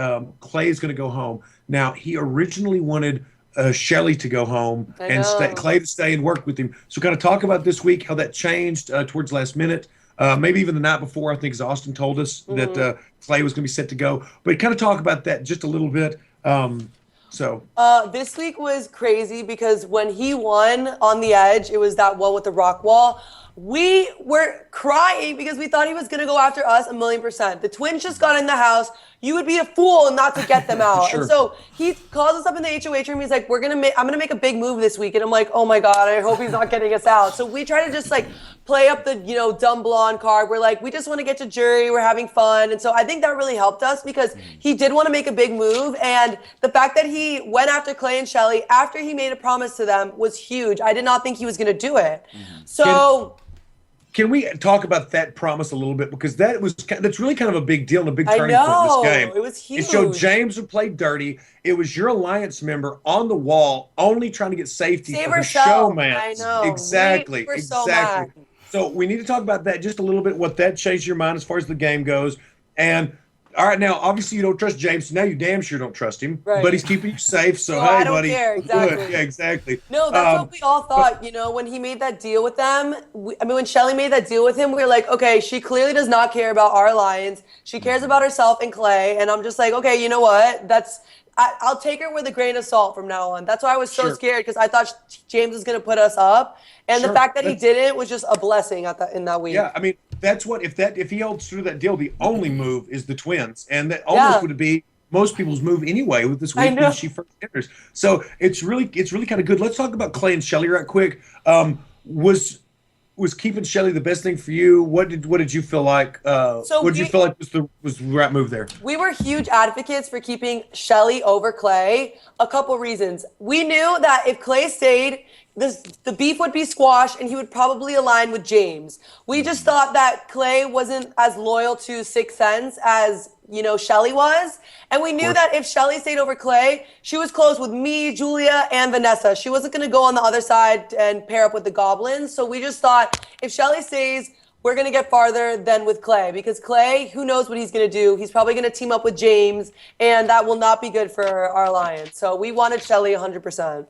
Clay is going to go home. Now, he originally wanted Shelley to go home and Clay to stay and work with him. So kind of talk about this week, how that changed towards last minute. Maybe even the night before, I think, as Austin told us that Clay was going to be set to go. But kind of talk about that just a little bit. This week was crazy because when he won on the edge, it was that one with the rock wall. We were crying because we thought he was going to go after us 1,000,000%. The twins just got in the house. You would be a fool not to get them out. Sure. And so he calls us up in the HOH room. He's like, I'm going to make a big move this week. And I'm like, oh my God, I hope he's not getting us out. So we try to just like play up the, dumb blonde card. We're like, we just want to get to jury. We're having fun. And so I think that really helped us because he did want to make a big move. And the fact that he went after Clay and Shelley after he made a promise to them was huge. I did not think he was going to do it. So... Can we talk about that promise a little bit? Because that's really kind of a big deal and a big turning point in this game. It was huge. It showed James would play dirty. It was your alliance member on the wall only trying to get safety Save for the herself. showman. I know. Exactly. We were so Exactly. mad. So we need to talk about that just a little bit, what that changed your mind as far as the game goes. And all right, now obviously you don't trust James, so now you damn sure don't trust him. Right. But he's keeping you safe. So No, hey, I don't buddy, care. Exactly. good. Yeah, exactly. No, that's what we all thought. When he made that deal with them, when Shelley made that deal with him, we were like, okay, she clearly does not care about our alliance. She cares about herself and Clay. And I'm just like, okay, you know what? I'll take her with a grain of salt from now on. That's why I was so Sure. scared because I thought James was going to put us up. And Sure. the fact that he didn't was just a blessing in that week. Yeah, I mean, that's what if he holds through that deal, the only move is the twins, and that almost would be most people's move anyway with this week when she first enters. So it's really kind of good. Let's talk about Clay and Shelley right quick. Was was keeping Shelly the best thing for you? What did you feel like? What did you feel like was the right move there? We were huge advocates for keeping Shelly over Clay. A couple reasons. We knew that if Clay stayed, the beef would be squashed and he would probably align with James. We just thought that Clay wasn't as loyal to Sixth Sense as, Shelly was. And we knew that if Shelly stayed over Clay, she was close with me, Julia, and Vanessa. She wasn't going to go on the other side and pair up with the Goblins. So we just thought if Shelly stays, we're going to get farther than with Clay, because Clay, who knows what he's going to do? He's probably going to team up with James, and that will not be good for our alliance. So we wanted Shelly 100%.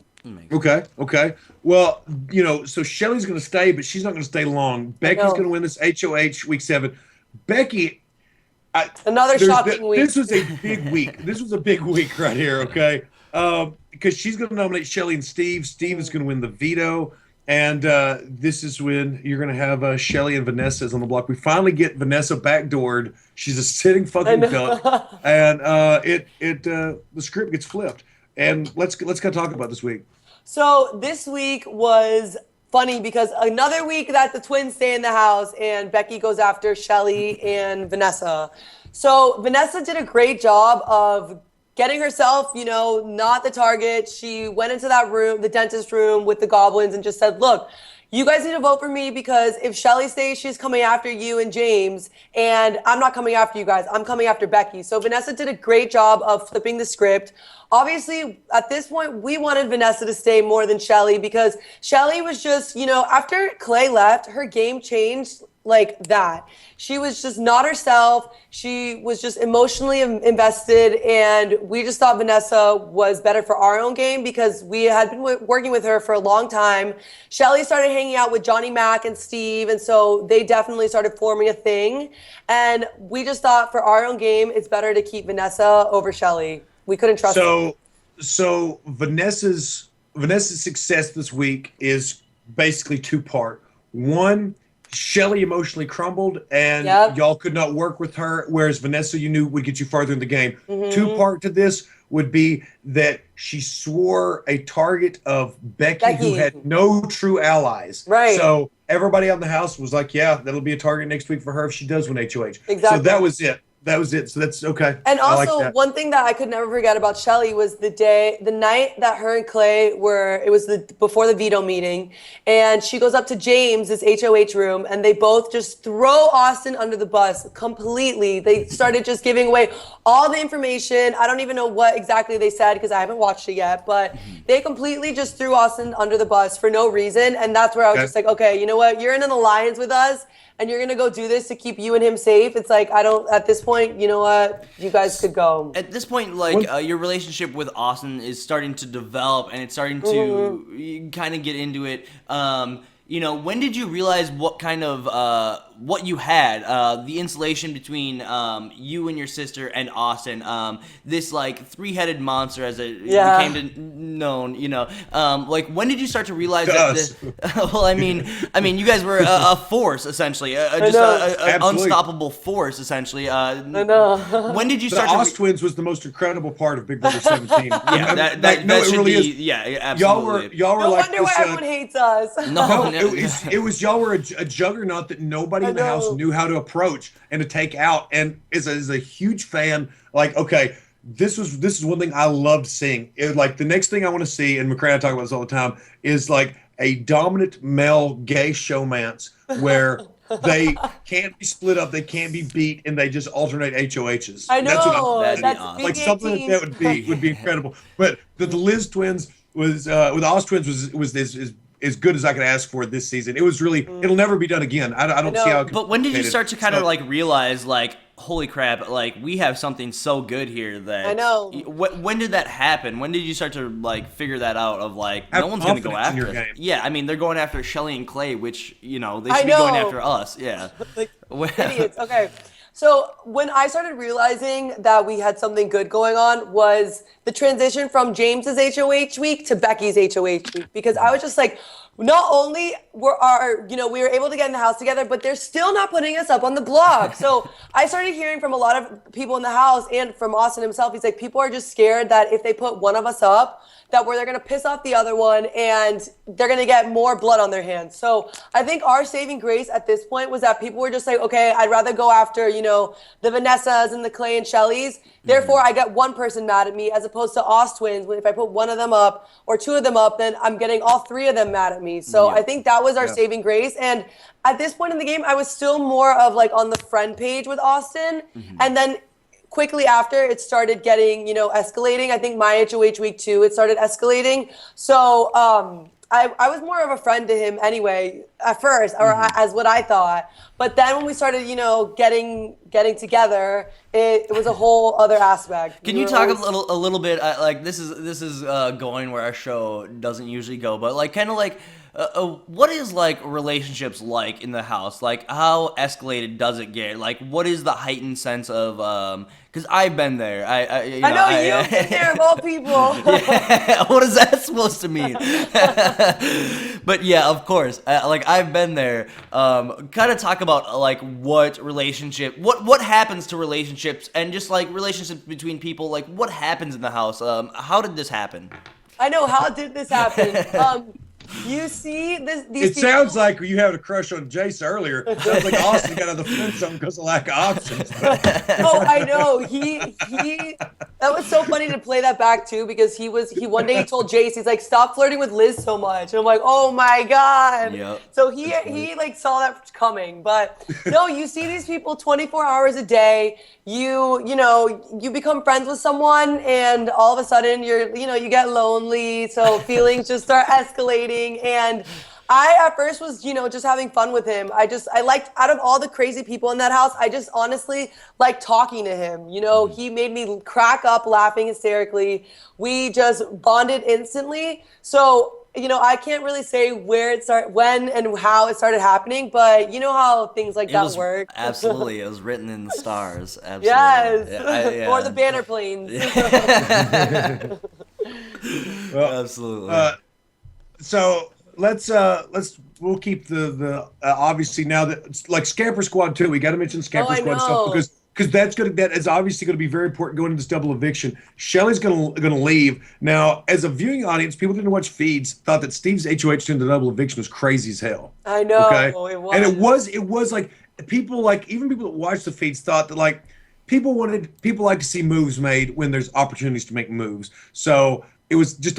Okay. Well, so Shelly's going to stay, but she's not going to stay long. Becky's going to win this HOH week 7. Becky, another shocking week. This was a big week. This was a big week right here, okay? Because she's going to nominate Shelly and Steve. Steve is going to win the veto. And this is when you're going to have Shelly and Vanessa on the block. We finally get Vanessa backdoored. She's a sitting fucking duck. And the script gets flipped. And let's kind of talk about this week. So this week was funny because another week that the twins stay in the house and Becky goes after Shelly and Vanessa. So Vanessa did a great job of getting herself, not the target. She went into that room, the dentist room with the Goblins, and just said, look, you guys need to vote for me because if Shelly stays, she's coming after you and James, and I'm not coming after you guys. I'm coming after Becky. So Vanessa did a great job of flipping the script. Obviously, at this point, we wanted Vanessa to stay more than Shelly because Shelly was just, after Clay left, her game changed like that. She was just not herself. She was just emotionally invested, and we just thought Vanessa was better for our own game because we had been working with her for a long time. Shelly started hanging out with Johnny Mac and Steve, and so they definitely started forming a thing. And we just thought for our own game, it's better to keep Vanessa over Shelly. We couldn't trust her. So Vanessa's success this week is basically two-part. One, Shelly emotionally crumbled, and y'all could not work with her, whereas Vanessa, you knew, would get you farther in the game. Mm-hmm. Two-part to this would be that she swore a target of Becky, who had no true allies. Right. So everybody on the house was like, yeah, that'll be a target next week for her if she does win HOH. Exactly. So that was it. So that's okay. And also, one thing that I could never forget about Shelly was the night that her and Clay before the veto meeting, and she goes up to James's HOH room, and they both just throw Austin under the bus completely. They started just giving away all the information. I don't even know what exactly they said because I haven't watched it yet, but they completely just threw Austin under the bus for no reason, and that's where I was just like, okay, you know what? You're in an alliance with us, and you're going to go do this to keep you and him safe. It's like, at this point, you know what? You guys could go. At this point, your relationship with Austin is starting to develop, and it's starting to kind of get into it. When did you realize what kind of, what you had, the insulation between you and your sister and Austin, this three-headed monster as it became known, when did you start to realize well, I mean, you guys were a force, essentially, just an unstoppable force, essentially. I know. When did you start the Oz Twins was the most incredible part of Big Brother 17. Yeah, that should really be, yeah, absolutely. Y'all were no like wonder why everyone hates us. It was y'all were a juggernaut that nobody in the house knew how to approach and to take out. And as a huge fan, okay, this is one thing I loved seeing. It, the next thing I want to see, and McCray and I talk about this all the time, is a dominant male gay showmance where they can't be split up, they can't be beat, and they just alternate HOHs. I know. That's awesome. Something like that would be incredible. But the Liz Twins was with the Oz Twins was as good as I could ask for this season. It was really, it'll never be done again. I don't see how it could. But when did you start to kind of realize holy crap, we have something so good here that I know. When did that happen? When did you start to figure that out of no one's going to go after us? Yeah, I mean, they're going after Shelly and Clay, which, they should be going after us. Yeah. Idiots. Okay. So when I started realizing that we had something good going on was the transition from James's HOH week to Becky's HOH week, because I was just not only we were able to get in the house together, but they're still not putting us up on the blog. So I started hearing from a lot of people in the house and from Austin himself. He's like, people are just scared that if they put one of us up, that they're going to piss off the other one and they're going to get more blood on their hands. So I think our saving grace at this point was that people were just like, okay, I'd rather go after, the Vanessas and the Clay and Shellys. Therefore, I got one person mad at me as opposed to Oz twins. If I put one of them up or two of them up, then I'm getting all three of them mad at me. So I think that was our saving grace. And at this point in the game, I was still more of like on the friend page with Austin. And then quickly after, it started getting, escalating. I think my HOH week 2, it started escalating. So I was more of a friend to him anyway at first, or as what I thought. But then when we started, getting together, it was a whole other aspect. Can you talk a little bit? Like this is going where our show doesn't usually go, but like kind of like. What is like relationships like in the house? Like how escalated does it get? Like what is the heightened sense of because I've been there. I know you've been there of all people. Yeah, what is that supposed to mean? But yeah, of course. Like I've been there. Kind of talk about like what happens to relationships and just like relationships between people. Like what happens in the house? How did this happen? I know. How did this happen? You see this. It sounds like you had a crush on Jace earlier. It sounds like Austin got out of the friend zone because of lack of options. Oh, I know. He. That was so funny to play that back too because he one day he told Jace, he's like, stop flirting with Liz so much. And I'm like, oh my god. Yep. So he like saw that coming. But no, you see these people 24 hours a day. You become friends with someone and all of a sudden you get lonely. So feelings just start escalating. And I at first was, just having fun with him. I liked, out of all the crazy people in that house, I just honestly liked talking to him. He made me crack up laughing hysterically. We just bonded instantly. So, I can't really say where it started, when and how it started happening, but you know how things like that work. Absolutely. It was written in the stars. Absolutely. Yes. Yeah, Or the banner planes. Well, absolutely. So we'll keep the obviously now that it's like Scamper Squad too. We got to mention Scamper Squad stuff because that is obviously going to be very important going into this double eviction. Shelly's going to leave now. As a viewing audience, people didn't watch feeds thought that Steve's HOH in the double eviction was crazy as hell. I know. Okay, it was. and it was like people even people that watched the feeds thought that like people like to see moves made when there's opportunities to make moves. So it was just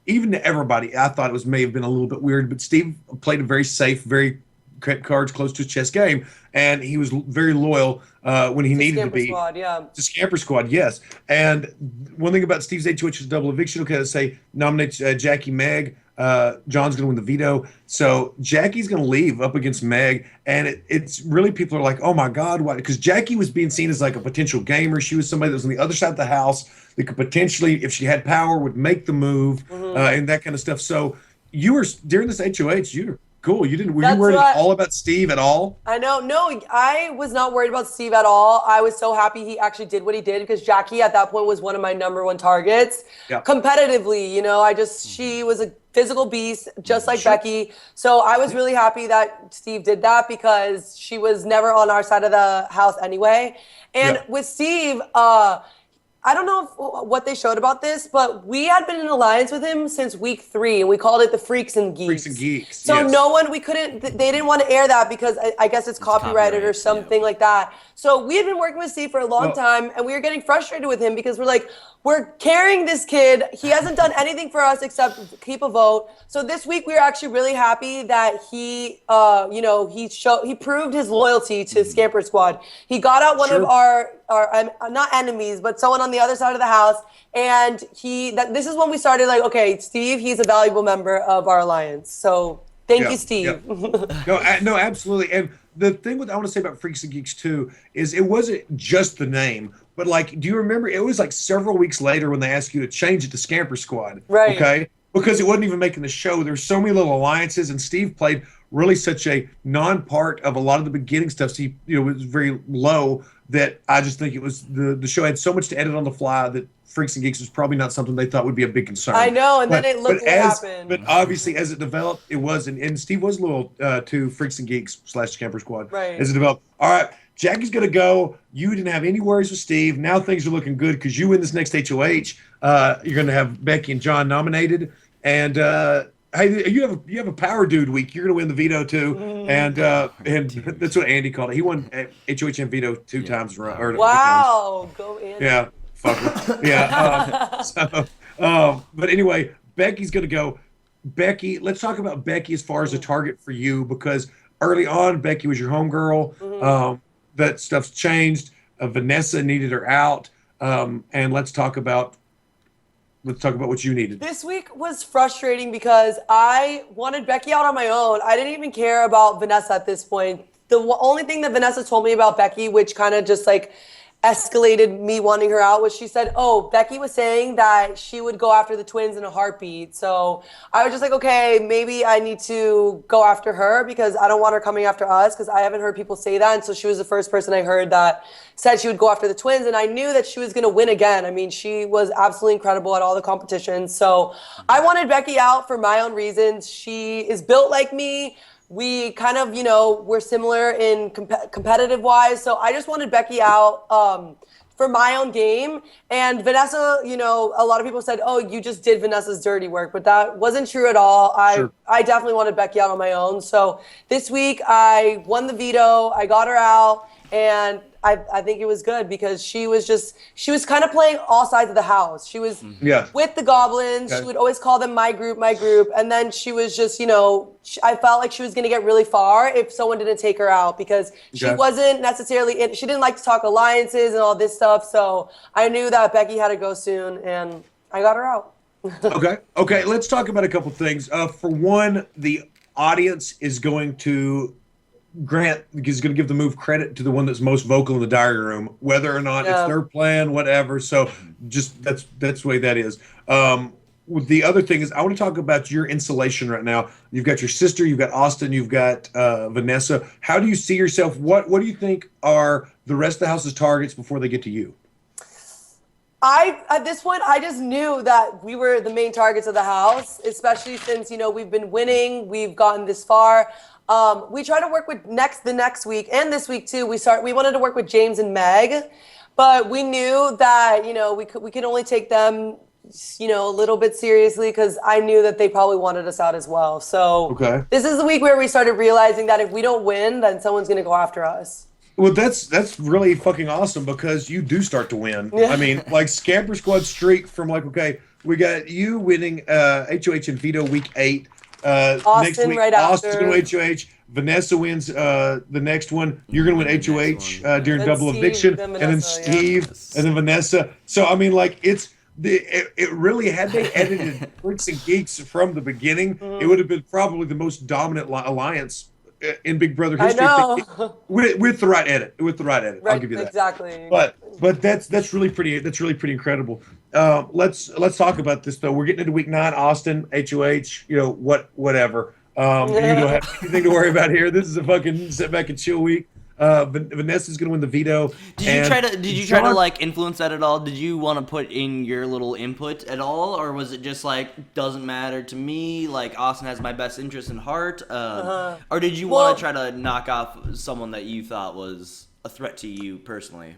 even to everybody, I thought it may have been a little bit weird, but Steve played a very safe, very cards close to his chest game, and he was very loyal when he needed to be. Squad, yeah. To Scamper Squad, yes. And one thing about Steve's HOH is double eviction. Okay, let's say nominate Jackie Meg. John's going to win the veto. So Jackie's going to leave up against Meg. And it's really, people are like, oh my God, why? Because Jackie was being seen as like a potential gamer. She was somebody that was on the other side of the house that could potentially, if she had power, would make the move and that kind of stuff. So you were, during this HOH, you were cool. Were you worried at all about Steve at all? I know. No, I was not worried about Steve at all. I was so happy he actually did what he did because Jackie at that point was one of my number one targets. Yeah. Competitively, she was a physical beast, just like Becky. So I was really happy that Steve did that because she was never on our side of the house anyway. And with Steve, I don't know what they showed about this, but we had been in alliance with him since week 3, and we called it the Freaks and Geeks. Freaks and Geeks. So yes. They didn't want to air that because I guess it's copyrighted or something like that. So we had been working with Steve for a long time, and we were getting frustrated with him because we're like, we're carrying this kid. He hasn't done anything for us except keep a vote. So this week we were actually really happy that he proved his loyalty to Scamper Squad. He got out one of our not enemies, but someone on the other side of the house. And this is when we started like, okay, Steve, he's a valuable member of our alliance. So thank you, Steve. Yeah. No, absolutely. And the thing I want to say about Freaks and Geeks too is it wasn't just the name, but like, do you remember? It was like several weeks later when they asked you to change it to Scamper Squad. Right. Okay. Because it wasn't even making the show. There's so many little alliances, and Steve played really such a non-part of a lot of the beginning stuff. So it was very low that I just think it was the show had so much to edit on the fly that Freaks and Geeks was probably not something they thought would be a big concern. I know, and then it looked what happened. But obviously, as it developed, it was, and Steve was loyal to Freaks and Geeks / Camper Squad. Right. As it developed, all right, Jackie's gonna go. You didn't have any worries with Steve. Now things are looking good because you win this next HOH. You're gonna have Becky and John nominated, and hey, you have a power dude week. You're gonna win the veto too, and that's what Andy called it. He won HOH and veto 2 times. Wow, go Andy. Yeah. Yeah. But anyway, Becky's going to go. Becky, let's talk about Becky as far as a target for you, because early on, Becky was your homegirl. That stuff's changed. Vanessa needed her out. And let's talk about what you needed. This week was frustrating because I wanted Becky out on my own. I didn't even care about Vanessa at this point. The only thing that Vanessa told me about Becky, which kind of just like escalated me wanting her out, was she said, oh, Becky was saying that she would go after the twins in a heartbeat. So I was just like, okay, maybe I need to go after her because I don't want her coming after us, because I haven't heard people say that. And so she was the first person I heard that said she would go after the twins. And I knew that she was going to win again. I mean, she was absolutely incredible at all the competitions. So I wanted Becky out for my own reasons. She is built like me. We kind of, we're similar in competitive wise. So I just wanted Becky out for my own game. And Vanessa, a lot of people said, oh, you just did Vanessa's dirty work, but that wasn't true at all. I definitely wanted Becky out on my own. So this week I won the veto. I got her out, and I think it was good because she was kind of playing all sides of the house. She was with the goblins. Okay. She would always call them my group. And then she was just, I felt like she was going to get really far if someone didn't take her out, because she wasn't necessarily, she didn't like to talk alliances and all this stuff. So I knew that Becky had to go soon, and I got her out. Okay. Let's talk about a couple things. For one, the audience is going to give the move credit to the one that's most vocal in the diary room, whether or not it's their plan, whatever. So just that's the way that is. The other thing is, I want to talk about your insulation right now. You've got your sister, you've got Austin, you've got Vanessa. How do you see yourself? What do you think are the rest of the house's targets before they get to you? At this point, I just knew that we were the main targets of the house, especially since, we've been winning, we've gotten this far. We try to work with the next week and this week too. We wanted to work with James and Meg, but we knew that, we could only take them, a little bit seriously, because I knew that they probably wanted us out as well. So This is the week where we started realizing that if we don't win, then someone's going to go after us. Well, that's really fucking awesome, because you do start to win. Yeah. I mean, like Scamper Squad streak from we got you winning HOH and veto week 8. Austin next week, right Austin after. HOH. Vanessa wins the next one. You're going to win HOH during double Steve, eviction, then and then Vanessa, Steve, and then Vanessa. So I mean, it really, had they edited Freaks and Geeks from the beginning, it would have been probably the most dominant alliance in Big Brother history. I know. With the right edit. Right, I'll give you that. Exactly. But that's really pretty incredible. Let's talk about this though. We're getting into week 9, Austin, HOH, whatever. You don't have anything to worry about here. This is a fucking sit back and chill week. Vanessa's gonna win the veto. Did you try to influence that at all? Did you want to put in your little input at all, or was it just doesn't matter to me? Austin has my best interest in heart, or did you want to try to knock off someone that you thought was a threat to you personally?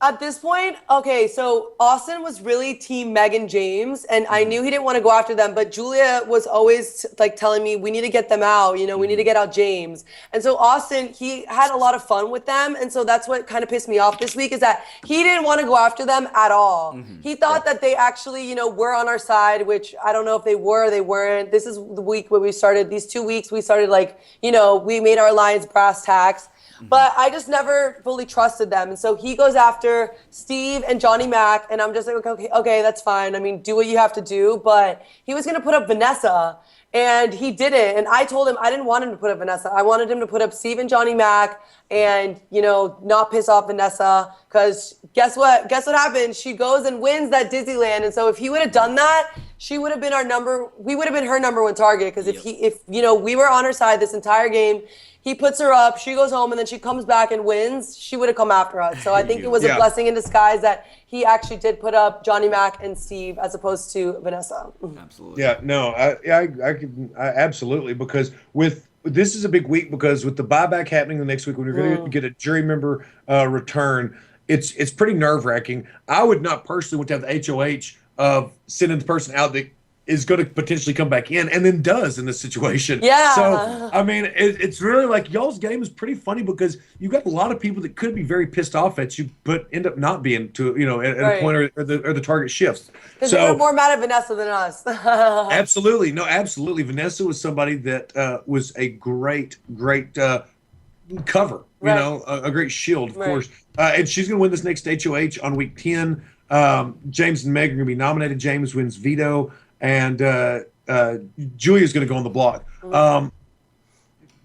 At this point, okay, so Austin was really team Meg and James, and I knew he didn't want to go after them, but Julia was always telling me, we need to get them out, we need to get out James. And so Austin, he had a lot of fun with them, and so that's what kind of pissed me off this week, is that he didn't want to go after them at all. He thought that they actually, were on our side, which I don't know if they were or they weren't. This is the week where we started, these 2 weeks, we started we made our alliance brass tacks. But I just never fully trusted them. And so he goes after Steve and Johnny Mac, and I'm just like, okay, that's fine. I mean, do what you have to do. But he was going to put up Vanessa, and he didn't. And I told him I didn't want him to put up Vanessa. I wanted him to put up Steve and Johnny Mac and, not piss off Vanessa. Because guess what? Guess what happened? She goes and wins that Disneyland. And so if he would have done that, she would have been we would have been her number one target, because if we were on her side this entire game, he puts her up, she goes home, and then she comes back and wins, she would have come after us. So I think it was a blessing in disguise that he actually did put up Johnny Mac and Steve as opposed to Vanessa. Absolutely. Yeah, no, I absolutely, because this is a big week, because with the buyback happening the next week, when you're going to get a jury member return, it's pretty nerve-wracking. I would not personally want to have the HOH of sending the person out that is going to potentially come back in, and then does in this situation. Yeah. So, I mean, it's really like y'all's game is pretty funny, because you've got a lot of people that could be very pissed off at you, but end up not being at a point, or the target shifts. Because they were more mad at Vanessa than us. Absolutely. No, absolutely. Vanessa was somebody that was a great cover, a great shield, of course. And she's going to win this next HOH on week 10. James and Meg are going to be nominated. James wins veto, and Julia's going to go on the block.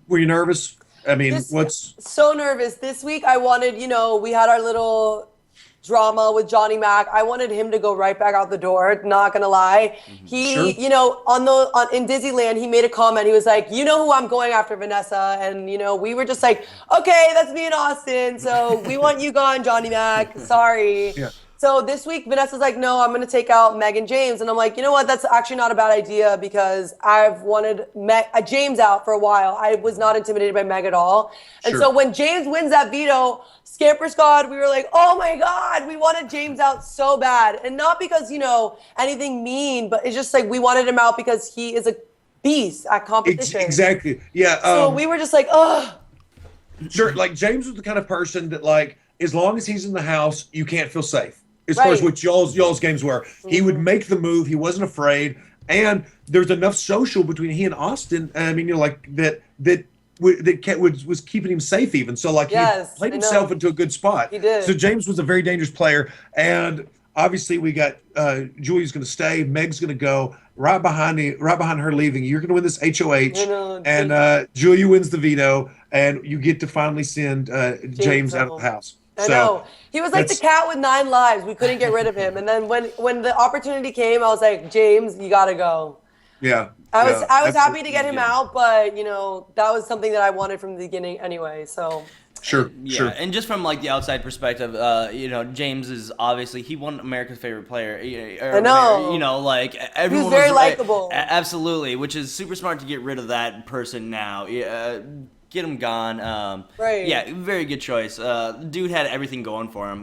Were you nervous? I mean, so nervous. This week I wanted, we had our little drama with Johnny Mac. I wanted him to go right back out the door, not gonna lie. He, in Disneyland, he made a comment. He was like, who I'm going after, Vanessa. And, we were just like, okay, that's me and Austin. So we want you gone, Johnny Mac. Sorry. Yeah. So this week, Vanessa's like, no, I'm going to take out Meg and James. And I'm like, you know what? That's actually not a bad idea, because I've wanted James out for a while. I was not intimidated by Meg at all. And so when James wins that veto, Scamper Squad, we were like, oh my God, we wanted James out so bad. And not because, anything mean, but it's just like we wanted him out because he is a beast at competition. Exactly. Yeah. So we were just like, ugh. Sure. Like, James was the kind of person that, like, as long as he's in the house, you can't feel safe. As far as what y'all's games were, he would make the move. He wasn't afraid, and there's enough social between he and Austin. I mean, that was keeping him safe even. So, like, he played himself into a good spot. He did. So James was a very dangerous player, and obviously we got Julia's going to stay, Meg's going to go. Right behind her leaving, you're going to win this HOH, and Julia wins the veto, and you get to finally send James out of the house. I know. He was like the cat with 9 lives. We couldn't get rid of him. And then when the opportunity came, I was like, James, you got to go. Yeah. I was happy to get him out, but, that was something that I wanted from the beginning anyway. So. Sure. And just from like the outside perspective, James is obviously, he won America's favorite player. I know. Like everyone was very likable. Absolutely, which is super smart to get rid of that person now. Get him gone. Right. Yeah, very good choice. Dude had everything going for him.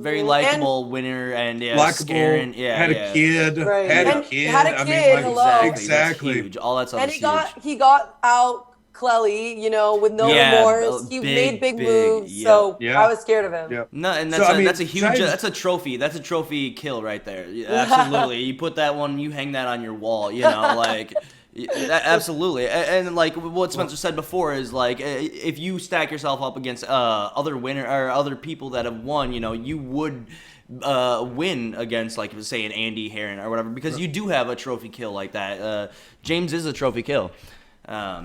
Very likable winner, and scaring. Yeah, had a kid. Right. Had a kid. Hello. Exactly. Huge. All that stuff. And is huge. he got out Clelly, with no remorse. He made big moves. So I was scared of him. Yeah. No, and that's a huge. That's a trophy. That's a trophy kill right there. Absolutely. You put that one. You hang that on your wall. Like. Absolutely, and like what Spencer said before is like, if you stack yourself up against other winner or other people that have won, you would win against, like, say, an Andy Heron or whatever, because you do have a trophy kill like that. James is a trophy kill.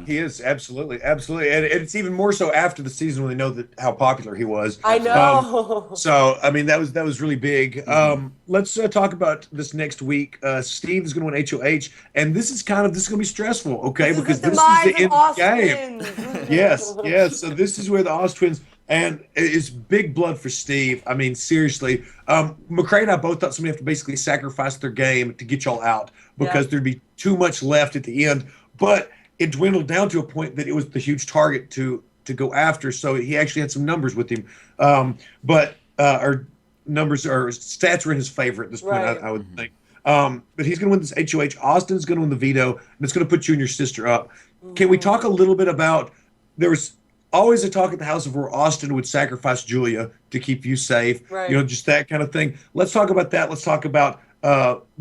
He is, absolutely, and it's even more so after the season when they know how popular he was. I know. So I mean, that was really big. Let's talk about this next week. Steve is going to win HOH, and this is going to be stressful, okay? Because this is the end of the game. Yes. So this is where the Oz twins, and it's big blood for Steve. I mean, seriously, McCray and I both thought somebody have to basically sacrifice their game to get y'all out, because there'd be too much left at the end, but it dwindled down to a point that it was the huge target to go after. So he actually had some numbers with him, but our numbers or stats were in his favor at this point, I would think. But he's going to win this HOH. Austin's going to win the veto, and it's going to put you and your sister up. Can we talk a little bit about, there was always a talk at the house of where Austin would sacrifice Julia to keep you safe, just that kind of thing. Let's talk about that. Let's talk about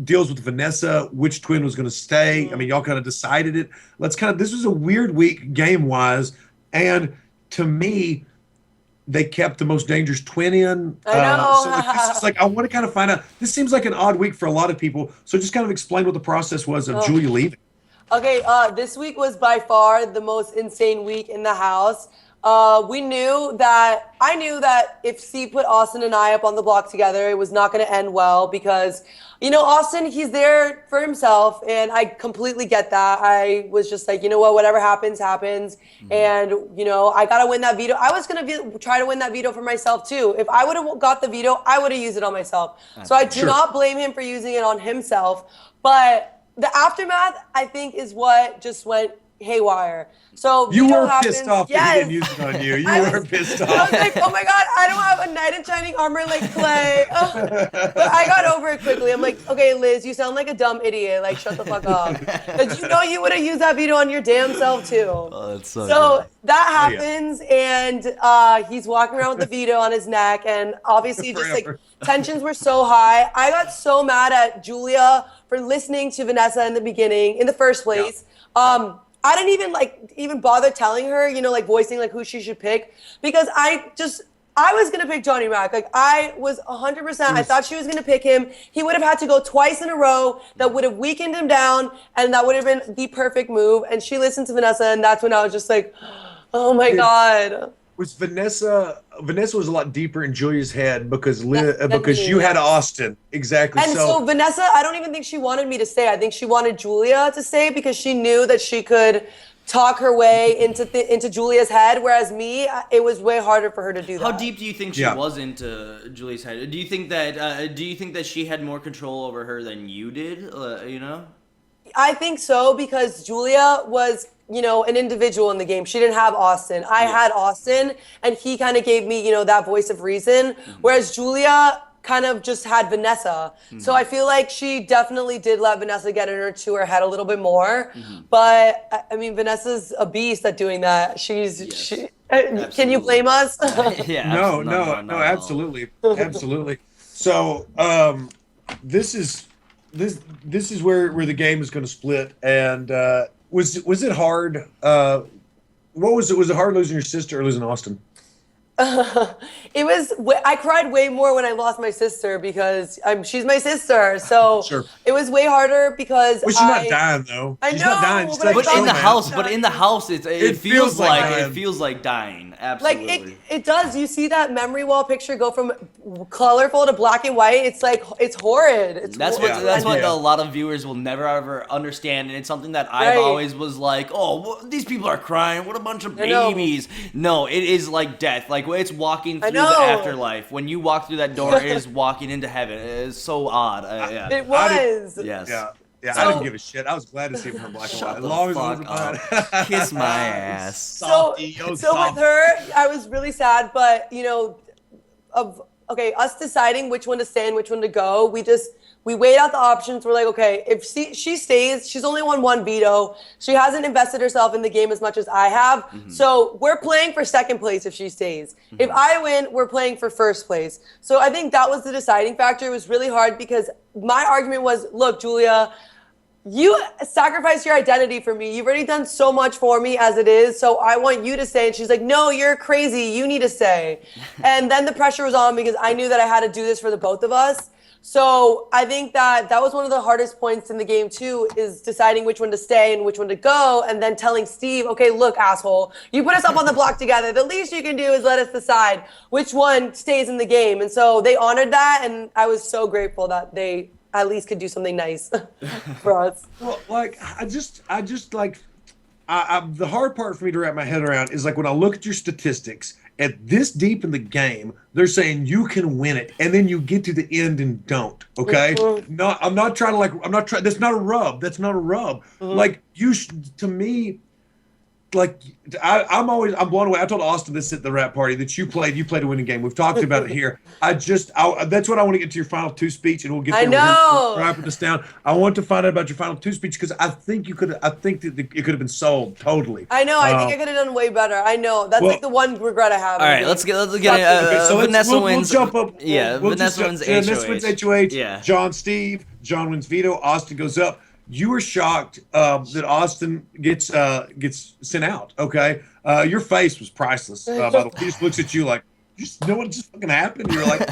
deals with Vanessa, which twin was going to stay. I mean, y'all kind of decided it. This was a weird week game-wise, and to me, they kept the most dangerous twin in. I know. So it's like, I want to kind of find out. This seems like an odd week for a lot of people, so just kind of explain what the process was of Julia leaving. Okay, this week was by far the most insane week in the house. I knew that if Steve put Austin and I up on the block together, it was not going to end well because, Austin, he's there for himself, and I completely get that. I was just like, you know what, whatever happens, happens. And, I got to win that veto. I was going to try to win that veto for myself, too. If I would have got the veto, I would have used it on myself. So I do not blame him for using it on himself. But the aftermath, I think, is what just went haywire. So you veto were happens. pissed off that he didn't use it on you. You were pissed off. I was like, oh my God, I don't have a knight in shining armor like Clay. But I got over it quickly. I'm like, okay, Liz, you sound like a dumb idiot. Like, shut the fuck up. Because you would have used that veto on your damn self too. Oh, that's so So good. that happens, and he's walking around with the veto on his neck, and obviously just like tensions were so high. I got so mad at Julia for listening to Vanessa in the first place. Yeah. I didn't even bother telling her, voicing like who she should pick, because I was gonna pick Johnny Mac. Like, I was 100%. I thought she was gonna pick him. He would have had to go twice in a row. That would have weakened him down, and that would have been the perfect move. And she listened to Vanessa, and that's when I was just like, oh my God. Was Vanessa was a lot deeper in Julia's head because you had Austin. Exactly. And so Vanessa, I don't even think she wanted me to stay. I think she wanted Julia to stay because she knew that she could talk her way into Julia's head, whereas me, it was way harder for her to do that. How deep do you think she was into Julia's head? Do you think that she had more control over her than you did? I think so, because Julia was, an individual in the game. She didn't have Austin. I had Austin, and he kind of gave me, that voice of reason, whereas Julia kind of just had Vanessa. So I feel like she definitely did let Vanessa get to her head a little bit more. But, I mean, Vanessa's a beast at doing that. Can you blame us? Yeah. No, absolutely. Absolutely. So this is where the game is going to split. And was it hard? Was it hard losing your sister or losing Austin? I cried way more when I lost my sister because she's my sister. So it was way harder because she's not dying though. She's not dying. But in the house, it feels like dying. Absolutely. Like it does. You see that memory wall picture go from colorful to black and white. It's like, it's horrid. That's what a lot of viewers will never ever understand, and it's something that I've always was like, oh, these people are crying. What a bunch of babies. No, it is like death. Like, it's walking through the afterlife. When you walk through that door, it is walking into heaven. It is so odd. It was. Yes. Yeah, I didn't give a shit. I was glad to see her black and white. As long as it wasn't mine. Kiss my ass. So with her, I was really sad, but us deciding which one to stay and which one to go, we weighed out the options. We're like, okay, if she stays, she's only won one veto. She hasn't invested herself in the game as much as I have. So we're playing for second place if she stays. If I win, we're playing for first place. So I think that was the deciding factor. It was really hard because my argument was, look, Julia, you sacrificed your identity for me. You've already done so much for me as it is, so I want you to stay. And she's like, no, you're crazy. You need to stay. And then the pressure was on because I knew that I had to do this for the both of us. So I think that was one of the hardest points in the game too, is deciding which one to stay and which one to go, and then telling Steve, okay, look, asshole, you put us up on the block together. The least you can do is let us decide which one stays in the game. And so they honored that, and I was so grateful that they at least could do something nice for us. Well, like, the hard part for me to wrap my head around is like when I look at your statistics at this deep in the game, they're saying you can win it, and then you get to the end and don't. Okay, no, I'm not trying to That's not a rub. That's not a rub. Like to me. Like I'm blown away. I told Austin this at the rap party that you played a winning game. We've talked about it here. That's what I want to get to your final two speech, and we'll get there. I know. Wrapping this down. I want to find out about your final two speech because I think that it could have been sold totally. I know. I think I could have done way better. I know. That's like the one regret I have. All right, let's get so Vanessa wins. We'll jump up. Vanessa wins HOH. Vanessa wins HOH. Yeah. John wins veto. Austin goes up. You were shocked that Austin gets sent out. Okay, your face was priceless. By the way, he just looks at you like, you know what just fucking happened? You're like,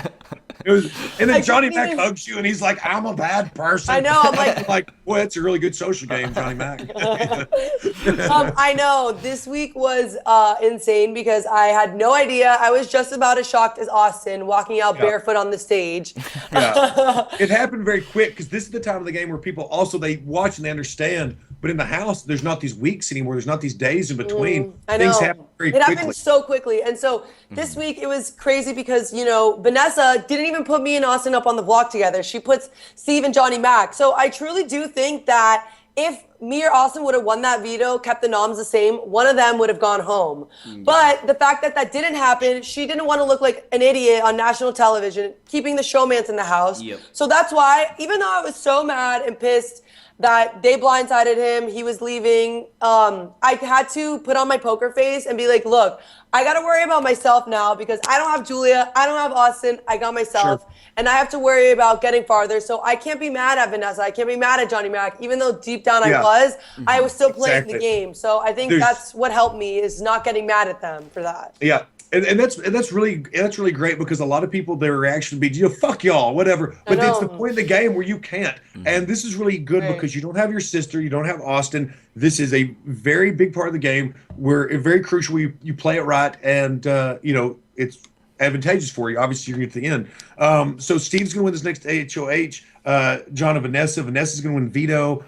And then I Johnny couldn't Mac even- hugs you, and he's like, "I'm a bad person." I know, I'm like- like, well, it's a really good social game, Johnny Mac. I know this week was insane because I had no idea. I was just about as shocked as Austin walking out barefoot on the stage. Yeah. It happened very quick because this is the time of the game where people also they watch and they understand. But in the house, there's not these weeks anymore. There's not these days in between. I know. Things happen very it quickly. happened so quickly. And so this week it was crazy because, Vanessa didn't even put me and Austin up on the block together. She puts Steve and Johnny Mac. So I truly do think that if me or Austin would have won that veto, kept the noms the same, one of them would have gone home. But the fact that that didn't happen, she didn't want to look like an idiot on national television, keeping the showmance in the house. Yep. So that's why, even though I was so mad and pissed that they blindsided him, he was leaving, I had to put on my poker face and be like, look, I got to worry about myself now because I don't have Julia, I don't have Austin, I got myself, and I have to worry about getting farther. So I can't be mad at Vanessa, I can't be mad at Johnny Mac, even though deep down I was still playing the game. So I think that's what helped me is not getting mad at them for that. Yeah. And that's really great because a lot of people their reaction would be fuck y'all whatever, but it's the point of the game where you can't, and this is really good because you don't have your sister, you don't have Austin. This is a very big part of the game where it's very crucial you play it right, and it's advantageous for you. Obviously you're going to get to the end. So Steve's going to win this next HOH. John and Vanessa's going to win veto.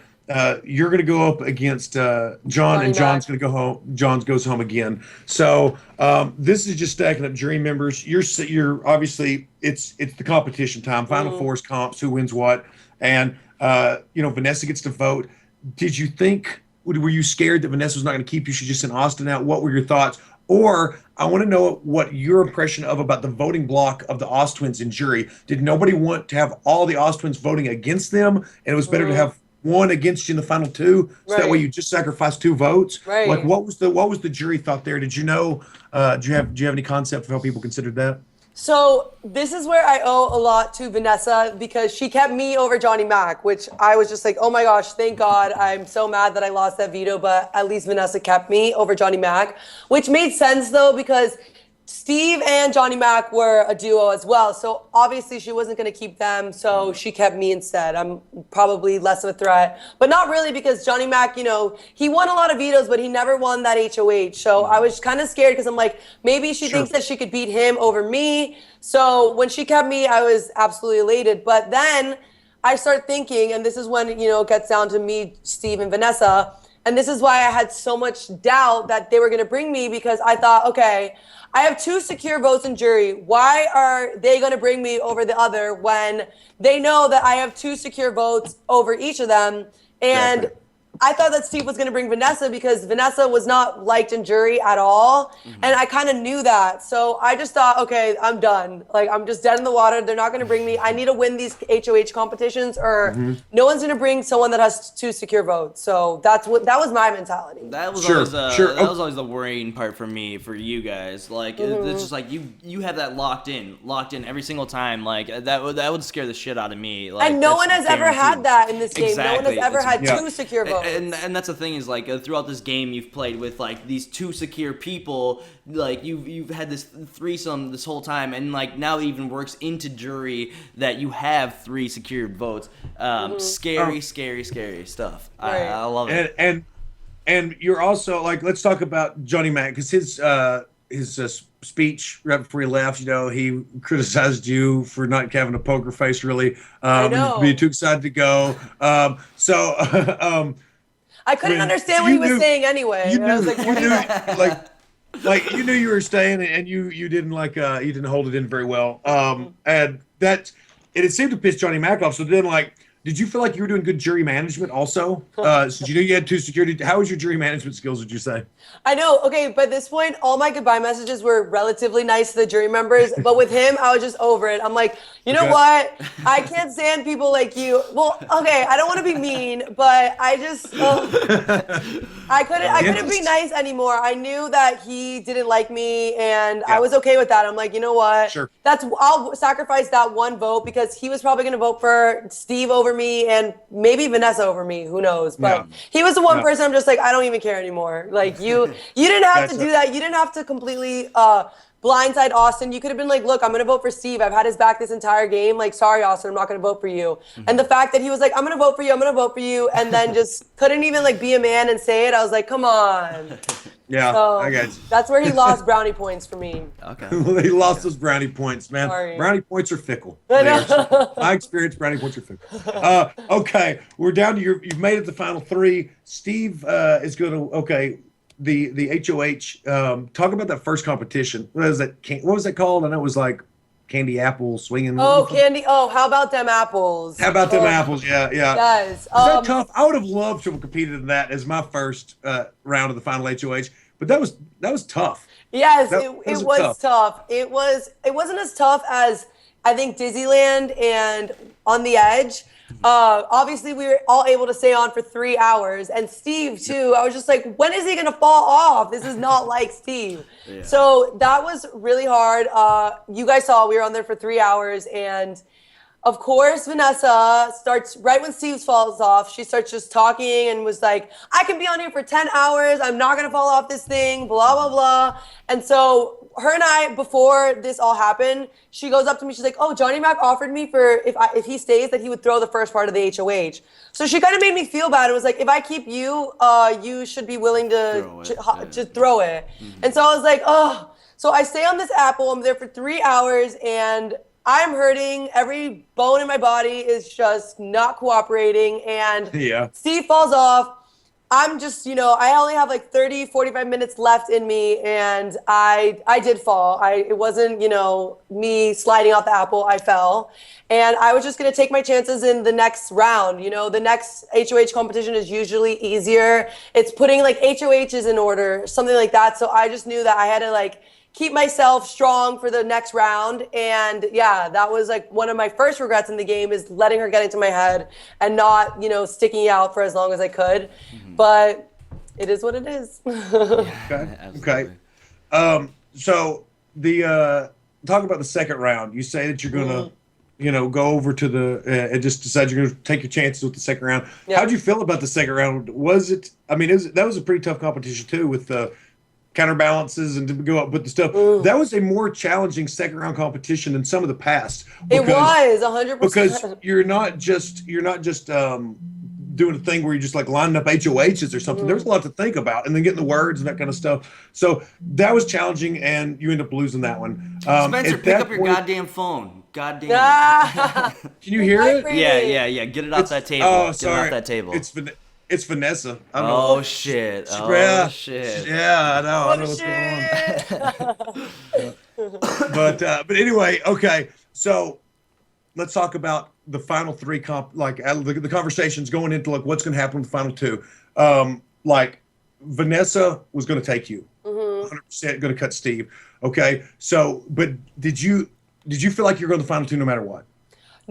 You're going to go up against John, and John's going to go home. John goes home again. So this is just stacking up jury members. You're obviously it's the competition time. Final Fours, comps, who wins what, and Vanessa gets to vote. Did you think? Were you scared that Vanessa was not going to keep you? She just sent Austin out. What were your thoughts? Or I want to know what your impression about the voting block of the Oz twins in jury. Did nobody want to have all the Oz twins voting against them, and it was better to have one against you in the final two, so that way you just sacrifice 2 votes? Right. Like what was the jury thought there? Did you know? Do you have any concept of how people considered that? So this is where I owe a lot to Vanessa because she kept me over Johnny Mac, which I was just like, oh my gosh, thank God. I'm so mad that I lost that veto, but at least Vanessa kept me over Johnny Mac, which made sense though because Steve and Johnny Mac were a duo as well. So obviously she wasn't going to keep them. So she kept me instead. I'm probably less of a threat, but not really because Johnny Mac, he won a lot of vetoes, but he never won that HOH. So I was kind of scared because I'm like, maybe she thinks that she could beat him over me. So when she kept me, I was absolutely elated. But then I start thinking, and this is when, it gets down to me, Steve, and Vanessa. And this is why I had so much doubt that they were going to bring me because I thought, okay, I have 2 secure votes in jury. Why are they going to bring me over the other when they know that I have 2 secure votes over each of them? And I thought that Steve was going to bring Vanessa because Vanessa was not liked in jury at all. And I kind of knew that. So I just thought, okay, I'm done. Like, I'm just dead in the water. They're not going to bring me. I need to win these HOH competitions or no one's going to bring someone that has 2 secure votes. So that was my mentality. That was Sure, always sure. that was always the worrying part for me, for you guys. Like it's just like you have that locked in every single time. Like that would scare the shit out of me. Like, and no one has ever had that in this game. Exactly. No one has ever had Yeah. 2 secure votes. And that's the thing is like throughout this game you've played with like these 2 secure people, like you've had this threesome this whole time, and like now it even works into jury that you have 3 secured votes. Scary stuff. Right. I love it. And you're also like, let's talk about Johnny Mac because his speech right before he left, he criticized you for not having a poker face, really, and being too excited to go. I couldn't understand what he was saying anyway. You I was like, like you knew you were staying, and you didn't you didn't hold it in very well. And it seemed to piss Johnny Mac off. So then, did you feel like you were doing good jury management also? Since you knew you had 2 security, how was your jury management skills, would you say? I know. Okay, by this point, all my goodbye messages were relatively nice to the jury members. But with him, I was just over it. I'm like, you know what? I can't stand people like you. Well, okay, I don't want to be mean, but I just I couldn't be nice anymore. I knew that he didn't like me, and I was okay with that. I'm like, you know what? Sure. I'll sacrifice that 1 vote because he was probably going to vote for Steve over me and maybe Vanessa over me. Who knows? But he was the one person I'm just like, I don't even care anymore. Like you didn't have to do that. You didn't have to completely blindside Austin. You could have been like, look, I'm going to vote for Steve. I've had his back this entire game. Like, sorry, Austin, I'm not going to vote for you. And the fact that he was like, I'm going to vote for you, I'm going to vote for you, and then just couldn't even like be a man and say it, I was like, come on. Yeah, So I got you. that's where he lost brownie points for me. Okay. He lost those brownie points, man. Sorry. Brownie points are fickle. I They know. are. My experience, brownie points are fickle. Okay, we're down to you've made it the final three. Steve is going to the HOH. Talk about that first competition. What was that? What was that called? I know it was like candy apple swinging. Oh, candy. Oh, how about them apples? How about them apples? Yeah, yeah. Yes. Is that tough? I would have loved to have competed in that as my first round of the final HOH, but that was tough. Yes, That it was was tough. It wasn't as tough as I think Disneyland and On the Edge. Obviously, we were all able to stay on for 3 hours, and Steve too. I was just like, when is he gonna fall off? This is not like Steve. Yeah. So that was really hard. You guys saw we were on there for 3 hours, and of course, Vanessa starts right when Steve falls off. She starts just talking and was like, I can be on here for 10 hours. I'm not going to fall off this thing, blah, blah, blah. And so her and I, before this all happened, she goes up to me. She's like, oh, Johnny Mac offered me for if he stays that he would throw the first part of the HOH. So she kind of made me feel bad. It was like, if I keep you, you should be willing to throw it. Mm-hmm. And so I was like, oh. So I stay on this apple. I'm there for 3 hours, and I'm hurting. Every bone in my body is just not cooperating. And Steve falls off. I'm just, I only have like 30, 45 minutes left in me. And I did fall. It wasn't, me sliding off the apple. I fell. And I was just going to take my chances in the next round. The next HOH competition is usually easier. It's putting like HOHs in order, something like that. So I just knew that I had to keep myself strong for the next round. And yeah, that was like one of my first regrets in the game, is letting her get into my head and not, sticking out for as long as I could. Mm-hmm. But it is what it is. Okay. So talk about the second round. You say that you're going to, go over to and just decide you're going to take your chances with the second round. Yeah. How'd you feel about the second round? That was a pretty tough competition too, with the counterbalances and to go up with the stuff. That was a more challenging second round competition than some of the past. It was 100%. Because you're not just doing a thing where you're just like lining up HOHs or something. There's a lot to think about, and then getting the words and that kind of stuff. So that was challenging, and you end up losing that one. Spencer, pick up your goddamn phone. Goddamn. Can you hear it? Yeah. Get it off that table. Oh, sorry. Get it off that table. It's Vanessa. Oh shit. Yeah, I know what's going on. But anyway, okay. So let's talk about the final three the conversations going into what's going to happen with the final two. Vanessa was going to take you, 100% going to cut Steve. Okay. So, but did you feel like you're going to the final two no matter what?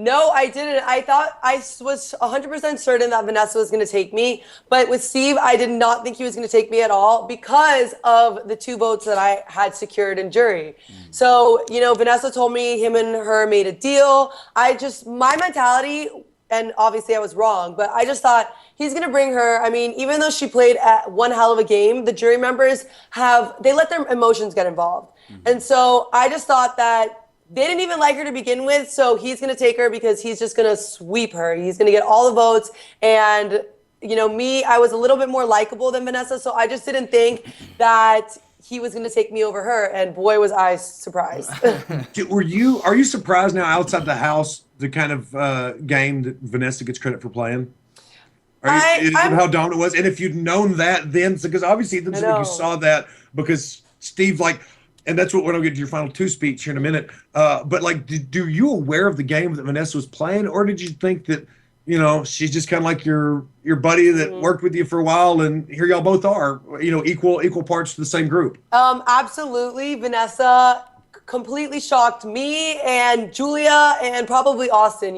No, I didn't. I thought I was 100% certain that Vanessa was going to take me. But with Steve, I did not think he was going to take me at all because of the 2 votes that I had secured in jury. So, Vanessa told me him and her made a deal. My mentality, and obviously I was wrong, but I just thought he's going to bring her. I mean, even though she played at one hell of a game, the jury members they let their emotions get involved. And so I just thought that they didn't even like her to begin with, so he's going to take her because he's just going to sweep her. He's going to get all the votes. And, me, I was a little bit more likable than Vanessa, so I just didn't think that he was going to take me over her. And boy, was I surprised. Are you surprised now outside the house, the kind of game that Vanessa gets credit for playing? How dominant it was? And if you'd known that then, because obviously it doesn't like you saw that because Steve, and that's what we're going to get to your final 2 speech here in a minute. But do you aware of the game that Vanessa was playing, or did you think that, she's just kind of like your buddy that worked with you for a while, and here y'all both are, equal parts to the same group? Absolutely. Vanessa completely shocked me and Julia and probably Austin.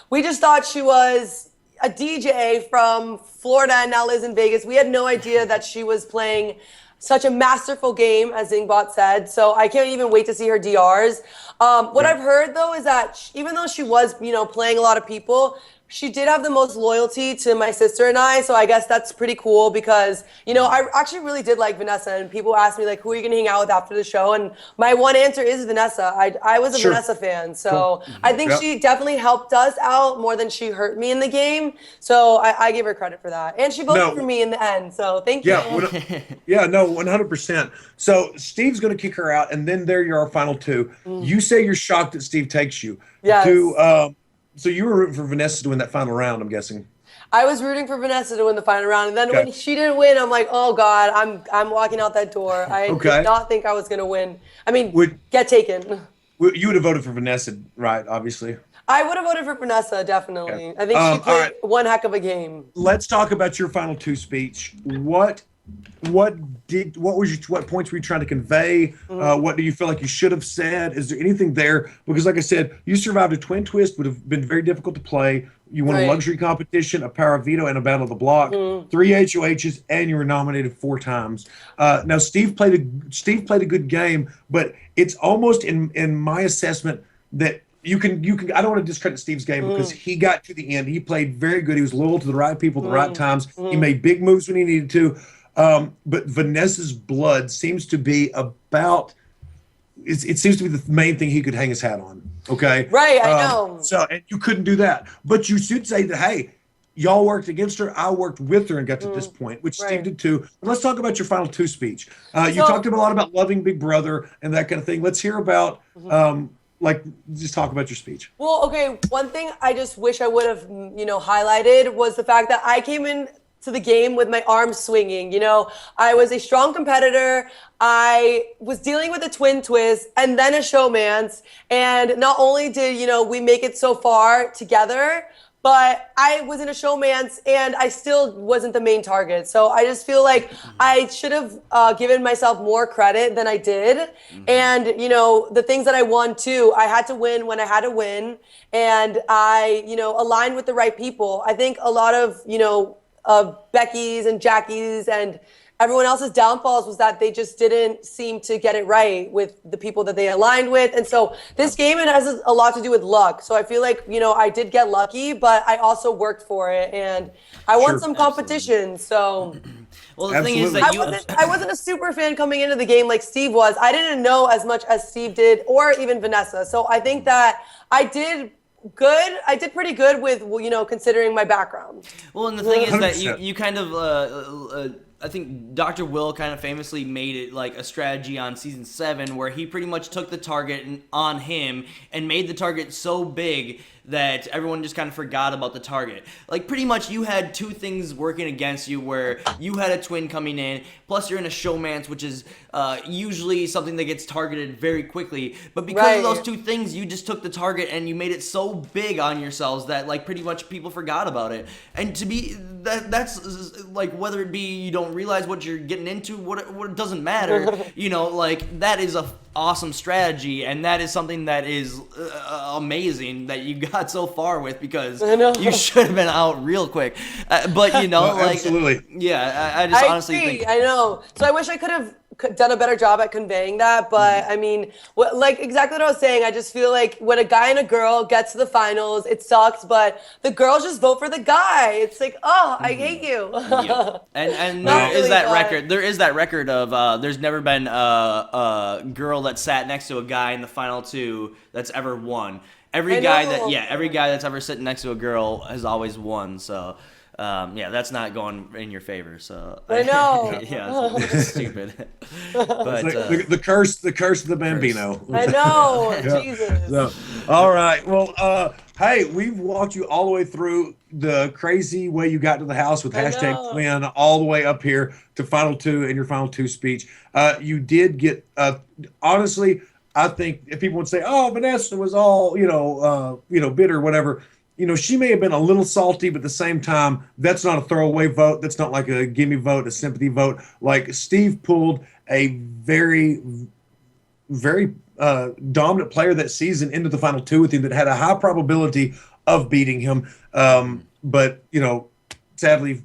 We just thought she was a DJ from Florida and now lives in Vegas. We had no idea that she was playing such a masterful game, as Zingbot said. So I can't even wait to see her DRs. What I've heard, though, is that even though she was, playing a lot of people, she did have the most loyalty to my sister and I, so I guess that's pretty cool because, I actually really did like Vanessa, and people ask me, like, who are you going to hang out with after the show? And my one answer is Vanessa. I was a Vanessa fan, so I think she definitely helped us out more than she hurt me in the game, so I give her credit for that. And she voted for me in the end, so thank you. Yeah, no, 100%. So Steve's going to kick her out, and then there you are, final two. You say you're shocked that Steve takes you. Yes. So you were rooting for Vanessa to win that final round, I'm guessing. I was rooting for Vanessa to win the final round, and then when she didn't win, I'm like, oh God, I'm walking out that door. I did not think I was gonna win. I mean, get taken. You would have voted for Vanessa, right? Obviously. I would have voted for Vanessa, definitely. I think she played one heck of a game. Let's talk about your final two speech. What points were you trying to convey? What do you feel like you should have said? Is there anything there? Because like I said, you survived a twin twist, would have been very difficult to play. You won a luxury competition, a power veto, and a battle of the block. 3 HOHs, and you were nominated 4 times. Now Steve played a good game, but it's almost in my assessment that you can I don't want to discredit Steve's game because he got to the end. He played very good. He was loyal to the right people at the right times. He made big moves when he needed to. But Vanessa's blood seems to be it seems to be the main thing he could hang his hat on. Okay. Right. I know. So, and you couldn't do that, but you should say that, hey, y'all worked against her. I worked with her and got to this point, which Steve did too. But let's talk about your final two speech. You talked a lot about loving Big Brother and that kind of thing. Let's hear about, just talk about your speech. Well, okay. One thing I just wish I would have, highlighted was the fact that I came in to the game with my arms swinging. I was a strong competitor. I was dealing with a twin twist and then a showmance. And not only did, we make it so far together, but I was in a showmance and I still wasn't the main target. So I just feel like I should have given myself more credit than I did. And, the things that I won too, I had to win when I had to win. And I, aligned with the right people. I think a lot of, Becky's and Jackie's and everyone else's downfalls was that they just didn't seem to get it right with the people that they aligned with. And so this game, it has a lot to do with luck. So I feel like, I did get lucky, but I also worked for it and I won some competitions. So well, the thing is that I wasn't a super fan coming into the game like Steve was. I didn't know as much as Steve did or even Vanessa. So I think that I did pretty good with, considering my background. Well, and the thing is that you kind of, I think Dr. Will kind of famously made it like a strategy on season 7 where he pretty much took the target on him and made the target so big that everyone just kind of forgot about the target. Like pretty much you had two things working against you where you had a twin coming in, plus you're in a showmance, which is usually something that gets targeted very quickly. But because of those two things, you just took the target and you made it so big on yourselves that like pretty much people forgot about it. And to be that's like whether it be you don't realize what you're getting into, what it doesn't matter. Like that is a awesome strategy, and that is something that is amazing that you got so far with because you should have been out real quick. But absolutely. Yeah, I just honestly agree. think I know. So I wish I could have done a better job at conveying that, but I mean, exactly what I was saying. I just feel like when a guy and a girl get to the finals, it sucks, but the girls just vote for the guy. It's like, oh, I hate you. Yeah. And there is that record. There is that record of there's never been a girl that sat next to a guy in the final 2 that's ever won. Every guy that's ever sitting next to a girl has always won. So. That's not going in your favor. So I know. It's stupid. But like the curse of the Bambino. I know. Jesus. So, all right. Well, hey, we've walked you all the way through the crazy way you got to the house with hashtag Twin, all the way up here to final 2 and your final 2 speech. You did get. Honestly, I think if people would say, "Oh, Vanessa was all bitter, whatever." She may have been a little salty, but at the same time, that's not a throwaway vote. That's not like a gimme vote, a sympathy vote. Like Steve pulled a very, very dominant player that season into the final 2 with him that had a high probability of beating him. But sadly,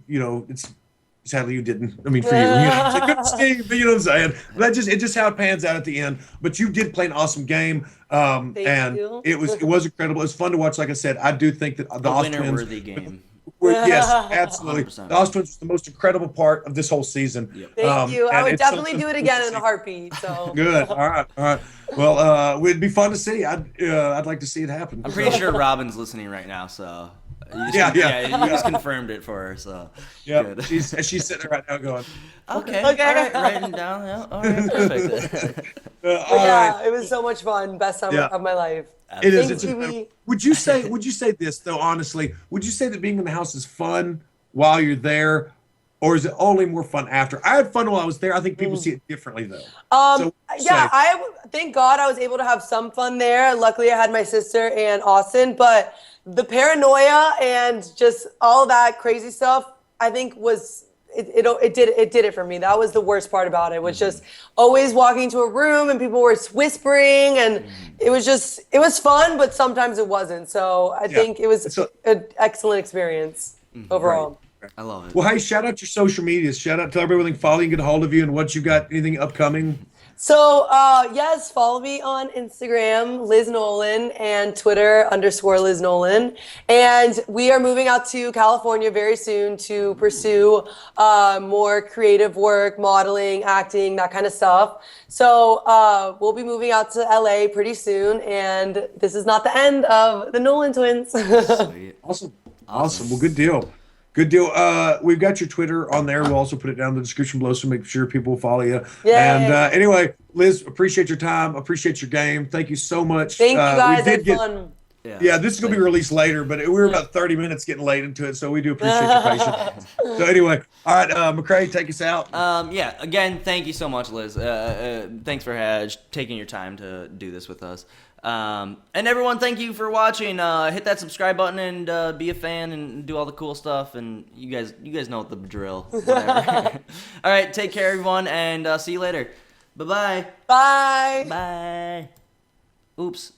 Sadly, you didn't. I mean, for you, it's like, good to see you, but you know what I'm saying. It just how it pans out at the end. But you did play an awesome game, and you. it was incredible. It was fun to watch. Like I said, I do think that the A Oz Twins winner-worthy game. yes, absolutely. 100%. The Oz Twins was the most incredible part of this whole season. Yep. Thank you. I and would it's definitely something do it cool again to in a see. heartbeat. So Good. All right. Well, it'd be fun to see. I'd like to see it happen. I'm pretty sure Robin's listening right now, so you just, you just confirmed it for her. So Yeah, good. she's sitting there right now going. Okay. Okay. All right. Writing down. Yeah. All right. Perfect. All yeah, right. it was so much fun. Best summer Yeah. of my life. It is. Thank you. Would you say this though? Honestly, would you say that being in the house is fun while you're there, or is it only more fun after? I had fun while I was there. I think people see it differently though. So, Yeah, thank God I was able to have some fun there. Luckily, I had my sister and Austin, but the paranoia and just all that crazy stuff, I think it did it for me. That was the worst part about it. Was just always walking to a room and people were whispering, and it was fun, but sometimes it wasn't. So I think it was an excellent experience overall. Right. I love it. Well, hey, shout out your social medias. Shout out to everybody follow you, get a hold of you, and once you got anything upcoming. So, yes, follow me on Instagram, Liz Nolan, and Twitter _Liz Nolan. And we are moving out to California very soon to pursue more creative work, modeling, acting, that kind of stuff. So we'll be moving out to LA pretty soon. And this is not the end of the Nolan twins. Sweet. Awesome. Well, good deal. Good deal. We've got your Twitter on there. We'll also put it down in the description below, so make sure people follow you. Yay. And anyway, Liz, appreciate your time. Appreciate your game. Thank you so much. Thank you guys. We Had did fun. Yeah, this is going to be released later, but we were about 30 minutes getting late into it, so we do appreciate your patience. So anyway, all right, McCray, take us out. Yeah, again, thank you so much, Liz. Thanks for taking your time to do this with us. And everyone, thank you for watching. Hit that subscribe button and be a fan and do all the cool stuff. And you guys know the drill. Whatever. All right, take care, everyone, and see you later. Bye-bye. Bye. Bye. Oops.